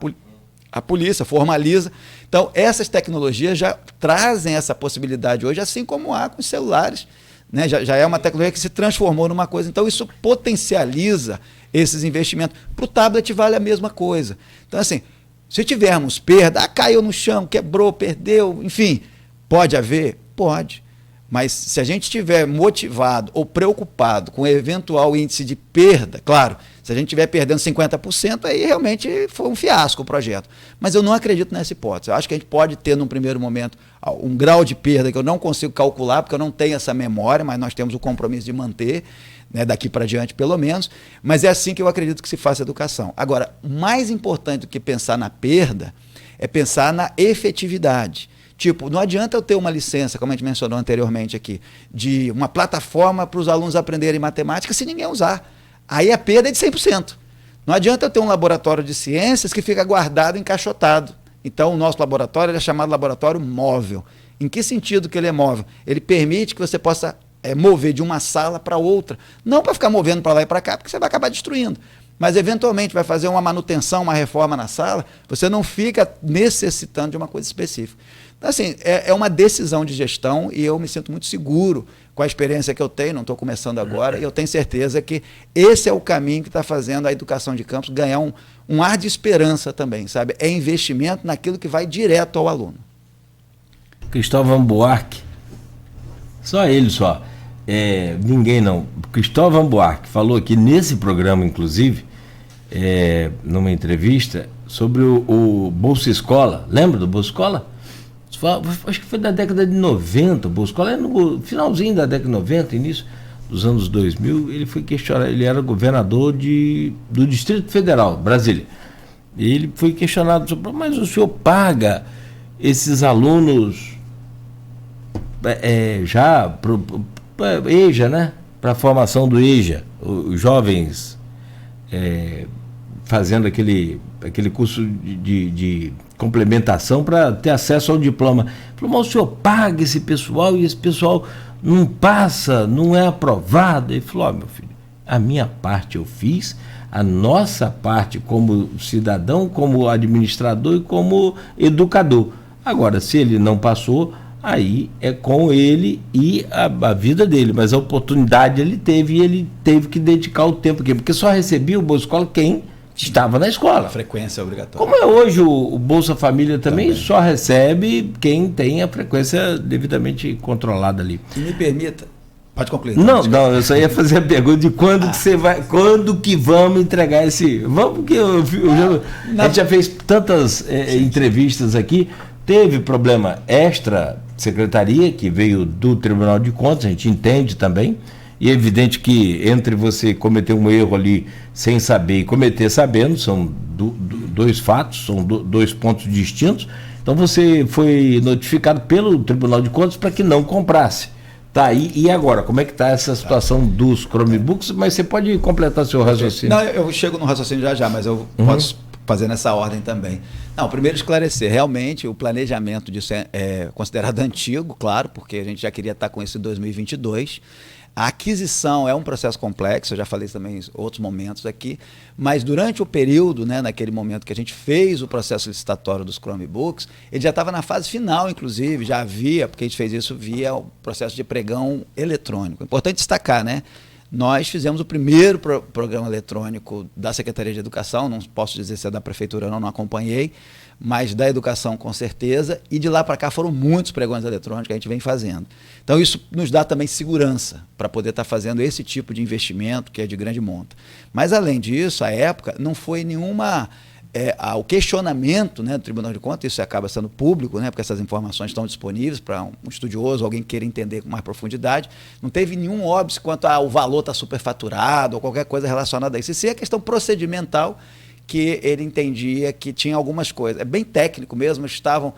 [SPEAKER 2] a polícia, formaliza. Então, essas tecnologias já trazem essa possibilidade hoje, assim como há com os celulares né? Já é uma tecnologia que se transformou numa coisa. Então, isso potencializa esses investimentos. Para o tablet vale a mesma coisa. Então, assim, se tivermos perda, caiu no chão, quebrou, perdeu, enfim, pode haver? Pode. Mas se a gente estiver motivado ou preocupado com o eventual índice de perda, claro, se a gente estiver perdendo 50%, aí realmente foi um fiasco o projeto. Mas eu não acredito nessa hipótese. Eu acho que a gente pode ter, num primeiro momento, um grau de perda que eu não consigo calcular, porque eu não tenho essa memória, mas nós temos o compromisso de manter, né, daqui para diante, pelo menos. Mas é assim que eu acredito que se faça educação. Agora, mais importante do que pensar na perda é pensar na efetividade. Tipo, não adianta eu ter uma licença, como a gente mencionou anteriormente aqui, de uma plataforma para os alunos aprenderem matemática se ninguém usar. Aí a perda é de 100%. Não adianta eu ter um laboratório de ciências que fica guardado, encaixotado. Então, o nosso laboratório ele é chamado laboratório móvel. Em que sentido que ele é móvel? Ele permite que você possa mover de uma sala para outra. Não para ficar movendo para lá e para cá, porque você vai acabar destruindo. Mas, eventualmente, vai fazer uma manutenção, uma reforma na sala, você não fica necessitando de uma coisa específica. Então, assim, é uma decisão de gestão e eu me sinto muito seguro com a experiência que eu tenho, não estou começando agora, e eu tenho certeza que esse é o caminho que está fazendo a educação de campus ganhar um ar de esperança também, sabe? É investimento naquilo que vai direto ao aluno.
[SPEAKER 1] Cristóvão Buarque, só ele só, ninguém não. Cristóvão Buarque falou aqui nesse programa, inclusive, numa entrevista, sobre o Bolsa Escola. Lembra do Bolsa Escola? Acho que foi da década de 90, o Bolsa Escola é no finalzinho da década de 90, início dos anos 2000, ele foi questionado, ele era governador do Distrito Federal, Brasília. E ele foi questionado sobre, mas o senhor paga esses alunos já pro EJA, né? Para a formação do EJA, os jovens fazendo aquele curso de complementação para ter acesso ao diploma. Ele falou, mas o senhor paga esse pessoal e esse pessoal não passa, não é aprovado. Ele falou, meu filho, a minha parte eu fiz, a nossa parte como cidadão, como administrador e como educador. Agora, se ele não passou, aí é com ele e a vida dele, mas a oportunidade ele teve e ele teve que dedicar o tempo aqui, porque só recebia o Bolsa Escola quem estava na escola.
[SPEAKER 2] A frequência é obrigatória.
[SPEAKER 1] Como é hoje o Bolsa Família também só recebe quem tem a frequência devidamente controlada ali.
[SPEAKER 2] E me permita, pode concluir.
[SPEAKER 1] Não, eu só ia fazer a pergunta de quando que você vai, quando que vamos entregar esse... Vamos, porque a gente já fez tantas entrevistas aqui, teve problema extra secretaria, que veio do Tribunal de Contas, a gente entende também, e é evidente que entre você cometer um erro ali sem saber e cometer sabendo, são dois fatos, são dois pontos distintos. Então você foi notificado pelo Tribunal de Contas para que não comprasse. Tá, e agora, como é que está essa situação dos Chromebooks? Mas você pode completar seu raciocínio.
[SPEAKER 2] Não, eu chego no raciocínio já, mas eu posso fazer nessa ordem também. Não, primeiro esclarecer, realmente o planejamento disso é considerado antigo, claro, porque a gente já queria estar com isso em 2022. A aquisição é um processo complexo, eu já falei também em outros momentos aqui, mas durante o período, né, naquele momento que a gente fez o processo licitatório dos Chromebooks, ele já estava na fase final, inclusive, já havia, porque a gente fez isso via o processo de pregão eletrônico. Importante destacar, né? Nós fizemos o primeiro programa eletrônico da Secretaria de Educação, não posso dizer se é da Prefeitura ou não acompanhei, mas da Educação com certeza, e de lá para cá foram muitos pregões eletrônicos que a gente vem fazendo. Então isso nos dá também segurança para poder estar fazendo esse tipo de investimento que é de grande monta. Mas além disso, à época, não foi nenhuma... o questionamento, né, do Tribunal de Contas, isso acaba sendo público, né, porque essas informações estão disponíveis para um estudioso, alguém que queira entender com mais profundidade, não teve nenhum óbice quanto ao valor está superfaturado ou qualquer coisa relacionada a isso. Isso é questão procedimental, que ele entendia que tinha algumas coisas. É bem técnico mesmo, estavam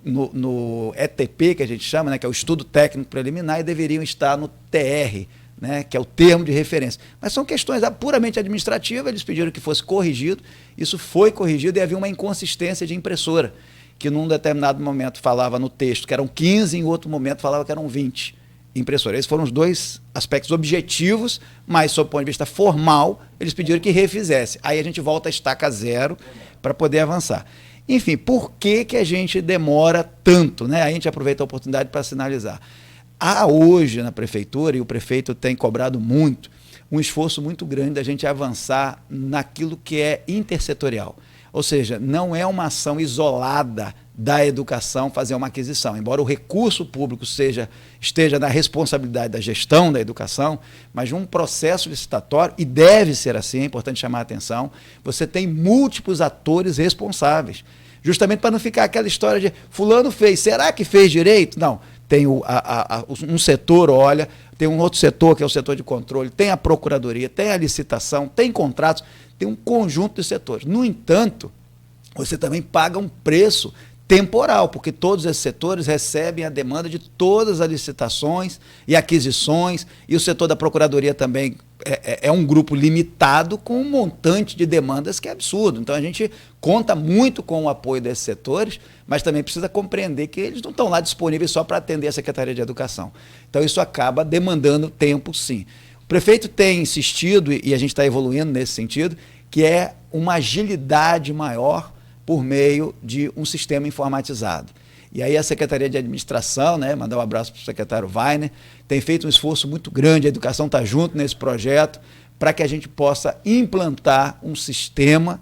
[SPEAKER 2] no ETP, que a gente chama, né, que é o estudo técnico preliminar, e deveriam estar no TR, né, que é o termo de referência. Mas são questões puramente administrativas, eles pediram que fosse corrigido, isso foi corrigido e havia uma inconsistência de impressora, que num determinado momento falava no texto que eram 15, em outro momento falava que eram 20 impressoras. Esses foram os dois aspectos objetivos, mas, sob o ponto de vista formal, eles pediram que refizesse. Aí a gente volta a estaca zero para poder avançar. Enfim, por que a gente demora tanto, né? A gente aproveita a oportunidade para sinalizar. há hoje na prefeitura, e o prefeito tem cobrado muito, um esforço muito grande da gente avançar naquilo que é intersetorial. Ou seja, não é uma ação isolada da educação fazer uma aquisição. Embora o recurso público esteja na responsabilidade da gestão da educação, mas um processo licitatório, e deve ser assim, é importante chamar a atenção, você tem múltiplos atores responsáveis, justamente para não ficar aquela história de fulano fez, será que fez direito? Não, tem um setor olha, tem um outro setor que é o setor de controle, tem a procuradoria, tem a licitação, tem contratos, tem um conjunto de setores. No entanto, você também paga um preço temporal, porque todos esses setores recebem a demanda de todas as licitações e aquisições, e o setor da procuradoria também é um grupo limitado com um montante de demandas que é absurdo. Então a gente conta muito com o apoio desses setores, mas também precisa compreender que eles não estão lá disponíveis só para atender a Secretaria de Educação. Então isso acaba demandando tempo, sim. O prefeito tem insistido, e a gente está evoluindo nesse sentido, que é uma agilidade maior por meio de um sistema informatizado. E aí a Secretaria de Administração, né, mandar um abraço para o secretário Weiner, tem feito um esforço muito grande, a educação está junto nesse projeto, para que a gente possa implantar um sistema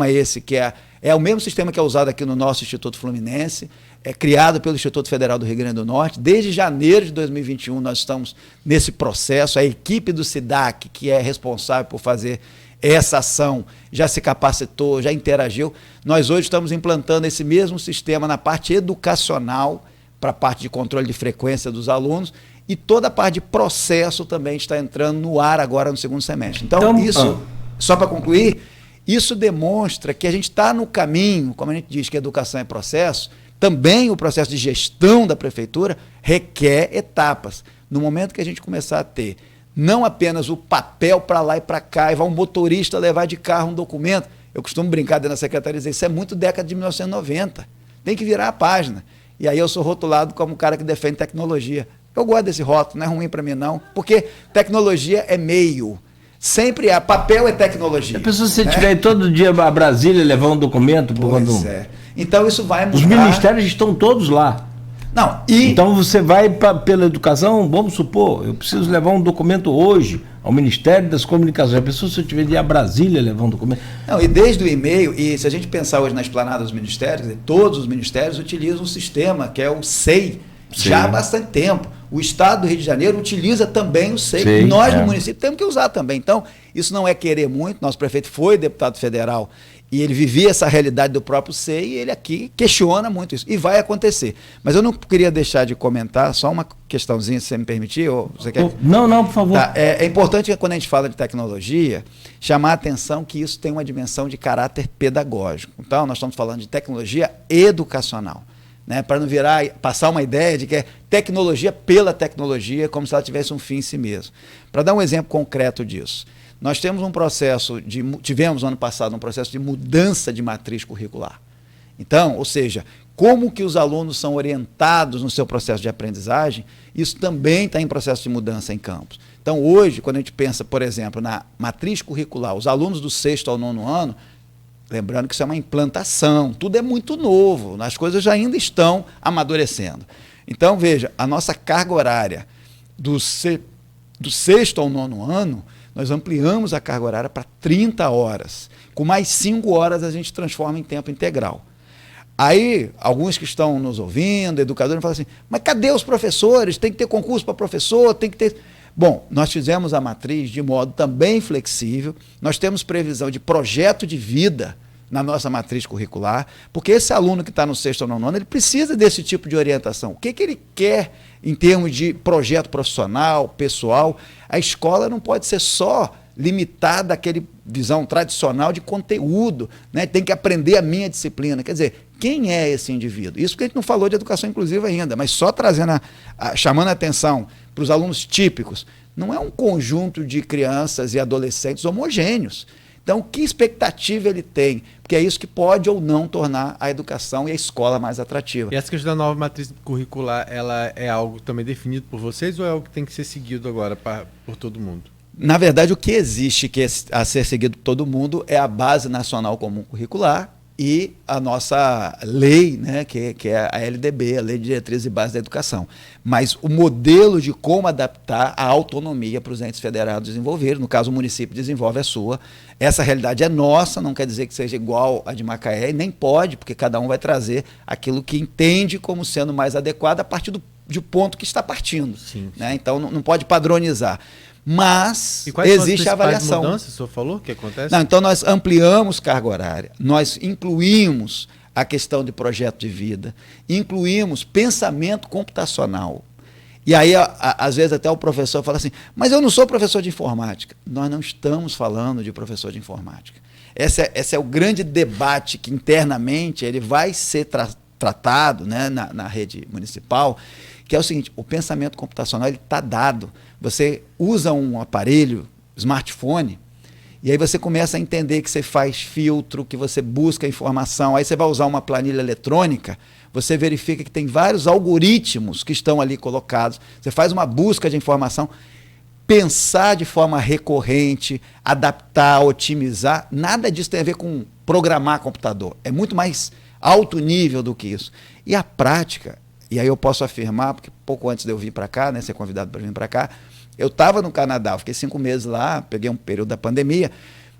[SPEAKER 2] esse que é o mesmo sistema que é usado aqui no nosso Instituto Fluminense, é criado pelo Instituto Federal do Rio Grande do Norte. Desde janeiro de 2021 nós estamos nesse processo, a equipe do SIDAC, que é responsável por fazer essa ação, já se capacitou, já interagiu. Nós hoje estamos implantando esse mesmo sistema na parte educacional, para a parte de controle de frequência dos alunos, e toda a parte de processo também está entrando no ar agora no segundo semestre. Então isso, só para concluir, isso demonstra que a gente está no caminho, como a gente diz que a educação é processo, também o processo de gestão da prefeitura requer etapas. No momento que a gente começar a ter não apenas o papel para lá e para cá, e vai um motorista levar de carro um documento. Eu costumo brincar dentro da secretaria e dizer, isso é muito década de 1990. Tem que virar a página. E aí eu sou rotulado como um cara que defende tecnologia. Eu gosto desse rótulo, não é ruim para mim não, porque tecnologia é meio. Sempre é, papel é tecnologia.
[SPEAKER 1] A pessoa, se você tiver aí todo dia a Brasília levar um documento...
[SPEAKER 2] Então isso vai mudar.
[SPEAKER 1] Os ministérios estão todos lá.
[SPEAKER 2] Não,
[SPEAKER 1] então você vai pela educação, vamos supor, eu preciso levar um documento hoje ao Ministério das Comunicações. A pessoa, se eu tiver de ir a Brasília levar um documento...
[SPEAKER 2] Não, e desde o e-mail, e se a gente pensar hoje na esplanada dos ministérios, todos os ministérios utilizam um sistema que é o SEI, já há bastante tempo. O Estado do Rio de Janeiro utiliza também o SEI. Nós, no município, temos que usar também. Então, isso não é querer muito. Nosso prefeito foi deputado federal e ele vivia essa realidade do próprio SEI, e ele aqui questiona muito isso. E vai acontecer. Mas eu não queria deixar de comentar, só uma questãozinha, se você me permitir. Ou você quer...
[SPEAKER 1] Não, por favor.
[SPEAKER 2] Tá, é importante, quando a gente fala de tecnologia, chamar a atenção que isso tem uma dimensão de caráter pedagógico. Então, nós estamos falando de tecnologia educacional. Né, para não passar uma ideia de que é tecnologia pela tecnologia, como se ela tivesse um fim em si mesmo. Para dar um exemplo concreto disso, nós temos tivemos no ano passado um processo de mudança de matriz curricular. Então, ou seja, como que os alunos são orientados no seu processo de aprendizagem, isso também está em processo de mudança em campos. Então, hoje, quando a gente pensa, por exemplo, na matriz curricular, os alunos do 6º ao 9º ano, lembrando que isso é uma implantação, tudo é muito novo, as coisas já ainda estão amadurecendo. Então, veja, a nossa carga horária do 6º ao 9º ano, nós ampliamos a carga horária para 30 horas. Com mais 5 horas a gente transforma em tempo integral. Aí, alguns que estão nos ouvindo, educadores, falam assim, mas cadê os professores? Tem que ter concurso para professor, tem que ter... Bom, nós fizemos a matriz de modo também flexível, nós temos previsão de projeto de vida na nossa matriz curricular, porque esse aluno que está no 6º ou 9º ano, ele precisa desse tipo de orientação. O que ele quer em termos de projeto profissional, pessoal? A escola não pode ser só limitada àquela visão tradicional de conteúdo, né? Tem que aprender a minha disciplina. Quer dizer, quem é esse indivíduo? Isso porque a gente não falou de educação inclusiva ainda, mas só trazendo chamando a atenção para os alunos típicos, não é um conjunto de crianças e adolescentes homogêneos. Então, que expectativa ele tem? Porque é isso que pode ou não tornar a educação e a escola mais atrativa.
[SPEAKER 3] E essa questão da nova matriz curricular, ela é algo também definido por vocês ou é algo que tem que ser seguido agora por todo mundo?
[SPEAKER 2] Na verdade, o que existe a ser seguido por todo mundo é a Base Nacional Comum Curricular, e a nossa lei, né, que é a LDB, a Lei de Diretrizes e Bases da Educação. Mas o modelo de como adaptar a autonomia para os entes federados desenvolverem, no caso o município desenvolve a sua, essa realidade é nossa, não quer dizer que seja igual a de Macaé, e nem pode, porque cada um vai trazer aquilo que entende como sendo mais adequado a partir do ponto que está partindo.
[SPEAKER 3] Sim.
[SPEAKER 2] Né? Então não pode padronizar. Mas
[SPEAKER 3] e quais
[SPEAKER 2] existe
[SPEAKER 3] são
[SPEAKER 2] a avaliação.
[SPEAKER 3] Mudanças, o senhor falou que acontece?
[SPEAKER 2] Não, então nós ampliamos carga horária, nós incluímos a questão de projeto de vida, incluímos pensamento computacional. E aí, às vezes, até o professor fala assim, mas eu não sou professor de informática. Nós não estamos falando de professor de informática. Esse é o grande debate que internamente ele vai ser tratado, né, na rede municipal, que é o seguinte, o pensamento computacional está dado. Você usa um aparelho, smartphone, e aí você começa a entender que você faz filtro, que você busca informação, aí você vai usar uma planilha eletrônica, você verifica que tem vários algoritmos que estão ali colocados, você faz uma busca de informação, pensar de forma recorrente, adaptar, otimizar, nada disso tem a ver com programar computador, é muito mais alto nível do que isso. E a prática, e aí eu posso afirmar, porque pouco antes de eu vir para cá, né, ser convidado para vir para cá, eu estava no Canadá, fiquei 5 meses lá, peguei um período da pandemia,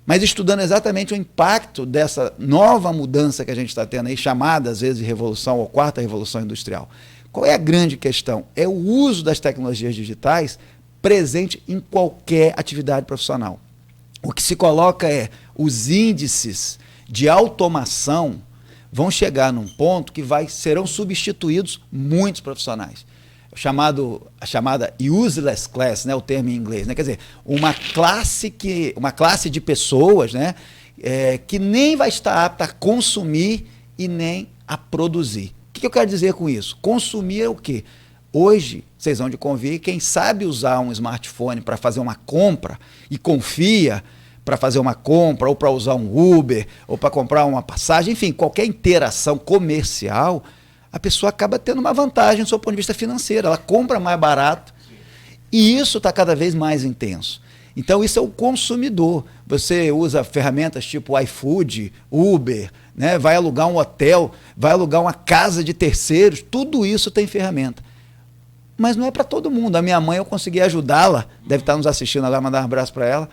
[SPEAKER 2] mas estudando exatamente o impacto dessa nova mudança que a gente está tendo aí, chamada às vezes de revolução ou quarta revolução industrial. Qual é a grande questão? É o uso das tecnologias digitais presente em qualquer atividade profissional. O que se coloca é os índices de automação vão chegar num ponto que serão substituídos muitos profissionais. A chamada useless class, né, o termo em inglês, né, quer dizer, uma classe de pessoas, né, que nem vai estar apta a consumir e nem a produzir. O que eu quero dizer com isso? Consumir é o quê? Hoje, vocês vão de convir, quem sabe usar um smartphone para fazer uma compra e confia para fazer uma compra, ou para usar um Uber, ou para comprar uma passagem, enfim, qualquer interação comercial, a pessoa acaba tendo uma vantagem do seu ponto de vista financeiro, ela compra mais barato, e isso está cada vez mais intenso. Então, isso é o consumidor. Você usa ferramentas tipo iFood, Uber, né? Vai alugar um hotel, vai alugar uma casa de terceiros, tudo isso tem ferramenta. Mas não é para todo mundo. A minha mãe, eu consegui ajudá-la, deve estar nos assistindo agora, mandar um abraço para ela,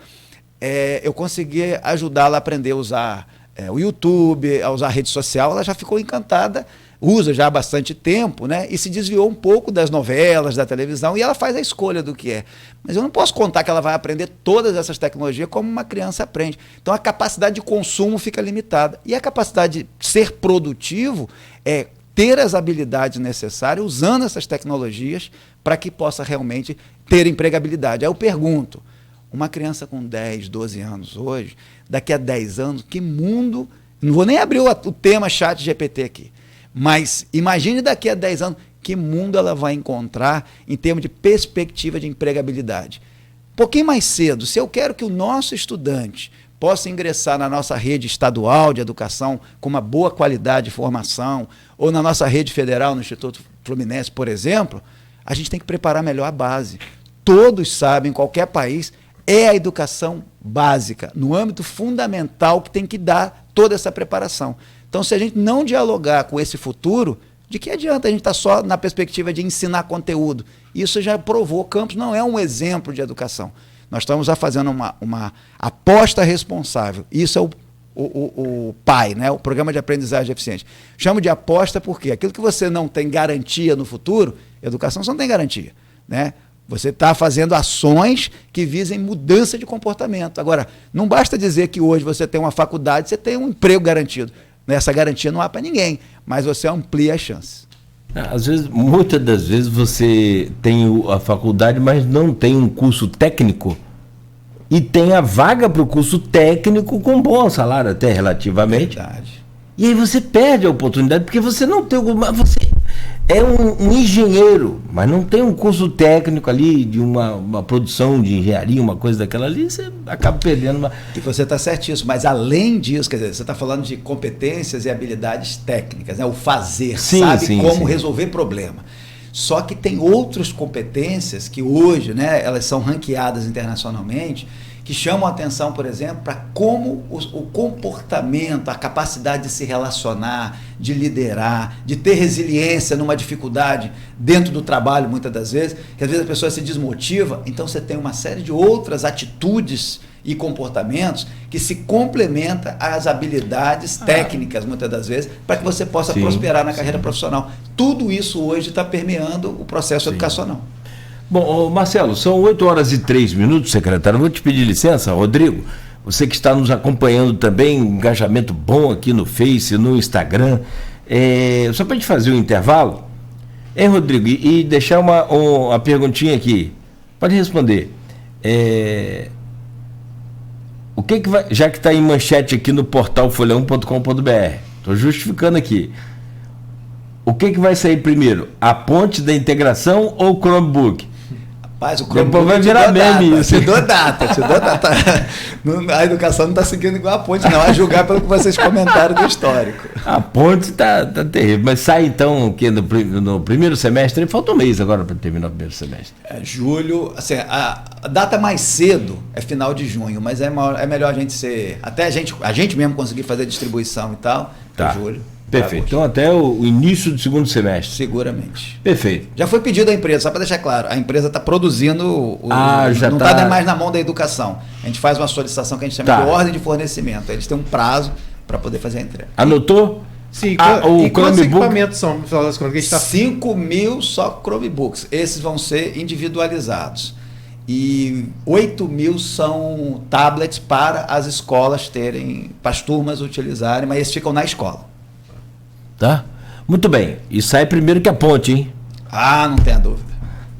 [SPEAKER 2] eu consegui ajudá-la a aprender a usar o YouTube, a usar a rede social, ela já ficou encantada, usa já há bastante tempo, né? E se desviou um pouco das novelas, da televisão, e ela faz a escolha do que é. Mas eu não posso contar que ela vai aprender todas essas tecnologias como uma criança aprende. Então a capacidade de consumo fica limitada. E a capacidade de ser produtivo é ter as habilidades necessárias usando essas tecnologias para que possa realmente ter empregabilidade. Aí eu pergunto, uma criança com 10, 12 anos hoje, daqui a 10 anos, que mundo... Não vou nem abrir o tema chat GPT aqui, mas imagine daqui a 10 anos que mundo ela vai encontrar em termos de perspectiva de empregabilidade. Um pouquinho mais cedo, se eu quero que o nosso estudante possa ingressar na nossa rede estadual de educação com uma boa qualidade de formação, ou na nossa rede federal, no Instituto Fluminense, por exemplo, a gente tem que preparar melhor a base. Todos sabem, em qualquer país, é a educação básica, no âmbito fundamental que tem que dar toda essa preparação. Então, se a gente não dialogar com esse futuro, de que adianta a gente estar só na perspectiva de ensinar conteúdo? Isso já provou, o campus não é um exemplo de educação. Nós estamos fazendo uma aposta responsável. Isso é o PAI, né? O Programa de Aprendizagem Eficiente. Chamo de aposta porque aquilo que você não tem garantia no futuro, educação você não tem garantia, né? Você está fazendo ações que visem mudança de comportamento. Agora, não basta dizer que hoje você tem uma faculdade, você tem um emprego garantido. Essa garantia não há para ninguém, mas você amplia as chances.
[SPEAKER 1] Às vezes, muitas das vezes você tem a faculdade, mas não tem um curso técnico e tem a vaga para o curso técnico com bom salário até relativamente.
[SPEAKER 2] Verdade.
[SPEAKER 1] E aí você perde a oportunidade porque você não tem você é um engenheiro, mas não tem um curso técnico ali de uma produção de engenharia, uma coisa daquela ali, você acaba perdendo
[SPEAKER 2] E você está certíssimo, mas além disso, quer dizer, você está falando de competências e habilidades técnicas, né? O fazer, sabe como resolver problema. Só que tem outras competências que hoje, né, elas são ranqueadas internacionalmente, que chamam a atenção, por exemplo, para como o comportamento, a capacidade de se relacionar, de liderar, de ter resiliência numa dificuldade dentro do trabalho, muitas das vezes, que às vezes a pessoa se desmotiva, então você tem uma série de outras atitudes e comportamentos que se complementa às habilidades técnicas, muitas das vezes, para que você possa prosperar na carreira profissional. Tudo isso hoje está permeando o processo educacional.
[SPEAKER 1] Bom, Marcelo, são 8h03, secretário. Vou te pedir licença, Rodrigo. Você que está nos acompanhando também, um engajamento bom aqui no Face, no Instagram. Só para a gente fazer um intervalo, Rodrigo, e deixar uma perguntinha aqui. Pode responder. O que vai, já que está em manchete aqui no portal folha1.com.br, estou justificando aqui. O que vai sair primeiro? A ponte da integração ou o Chromebook?
[SPEAKER 2] Rapaz, o Chromebook
[SPEAKER 1] depois vai virar meme isso.
[SPEAKER 2] Te dou data. A educação não está seguindo igual a ponte, não, a julgar pelo que vocês comentaram do histórico.
[SPEAKER 1] A ponte está terrível, mas sai então que no primeiro semestre, falta um mês agora para terminar o primeiro semestre.
[SPEAKER 2] Julho, assim, a data mais cedo é final de junho, mas é melhor a gente até a gente mesmo conseguir fazer a distribuição e tal, julho.
[SPEAKER 1] Perfeito. Então até o início do segundo semestre.
[SPEAKER 2] Seguramente.
[SPEAKER 1] Perfeito.
[SPEAKER 2] Já foi pedido à empresa, só para deixar claro, a empresa está produzindo,
[SPEAKER 1] não
[SPEAKER 2] está mais na mão da educação. A gente faz uma solicitação que a gente chama de ordem de fornecimento. Eles têm um prazo para poder fazer a entrega.
[SPEAKER 1] Anotou?
[SPEAKER 3] Sim. E quantos equipamentos são, no final das contas?
[SPEAKER 2] 5.000 só Chromebooks. Esses vão ser individualizados. E 8.000 são tablets para as escolas terem, para as turmas utilizarem, mas eles ficam na escola.
[SPEAKER 1] Tá? Muito bem. E sai primeiro que a ponte, hein?
[SPEAKER 2] Não tenha dúvida.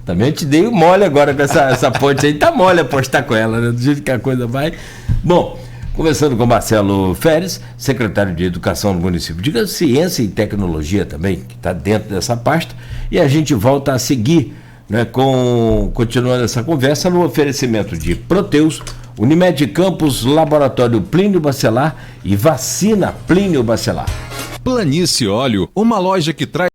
[SPEAKER 1] Também te dei mole agora com essa ponte aí. Tá mole apostar com ela, né? Do jeito que a coisa vai. Bom, conversando com Marcelo Feres, secretário de Educação do município de Ciência e Tecnologia também, que está dentro dessa pasta. E a gente volta a seguir, né, continuando essa conversa no oferecimento de Proteus, Unimed Campos, Laboratório Plínio Bacelar e Vacina Plínio Bacelar.
[SPEAKER 4] Planície Óleo, uma loja que traz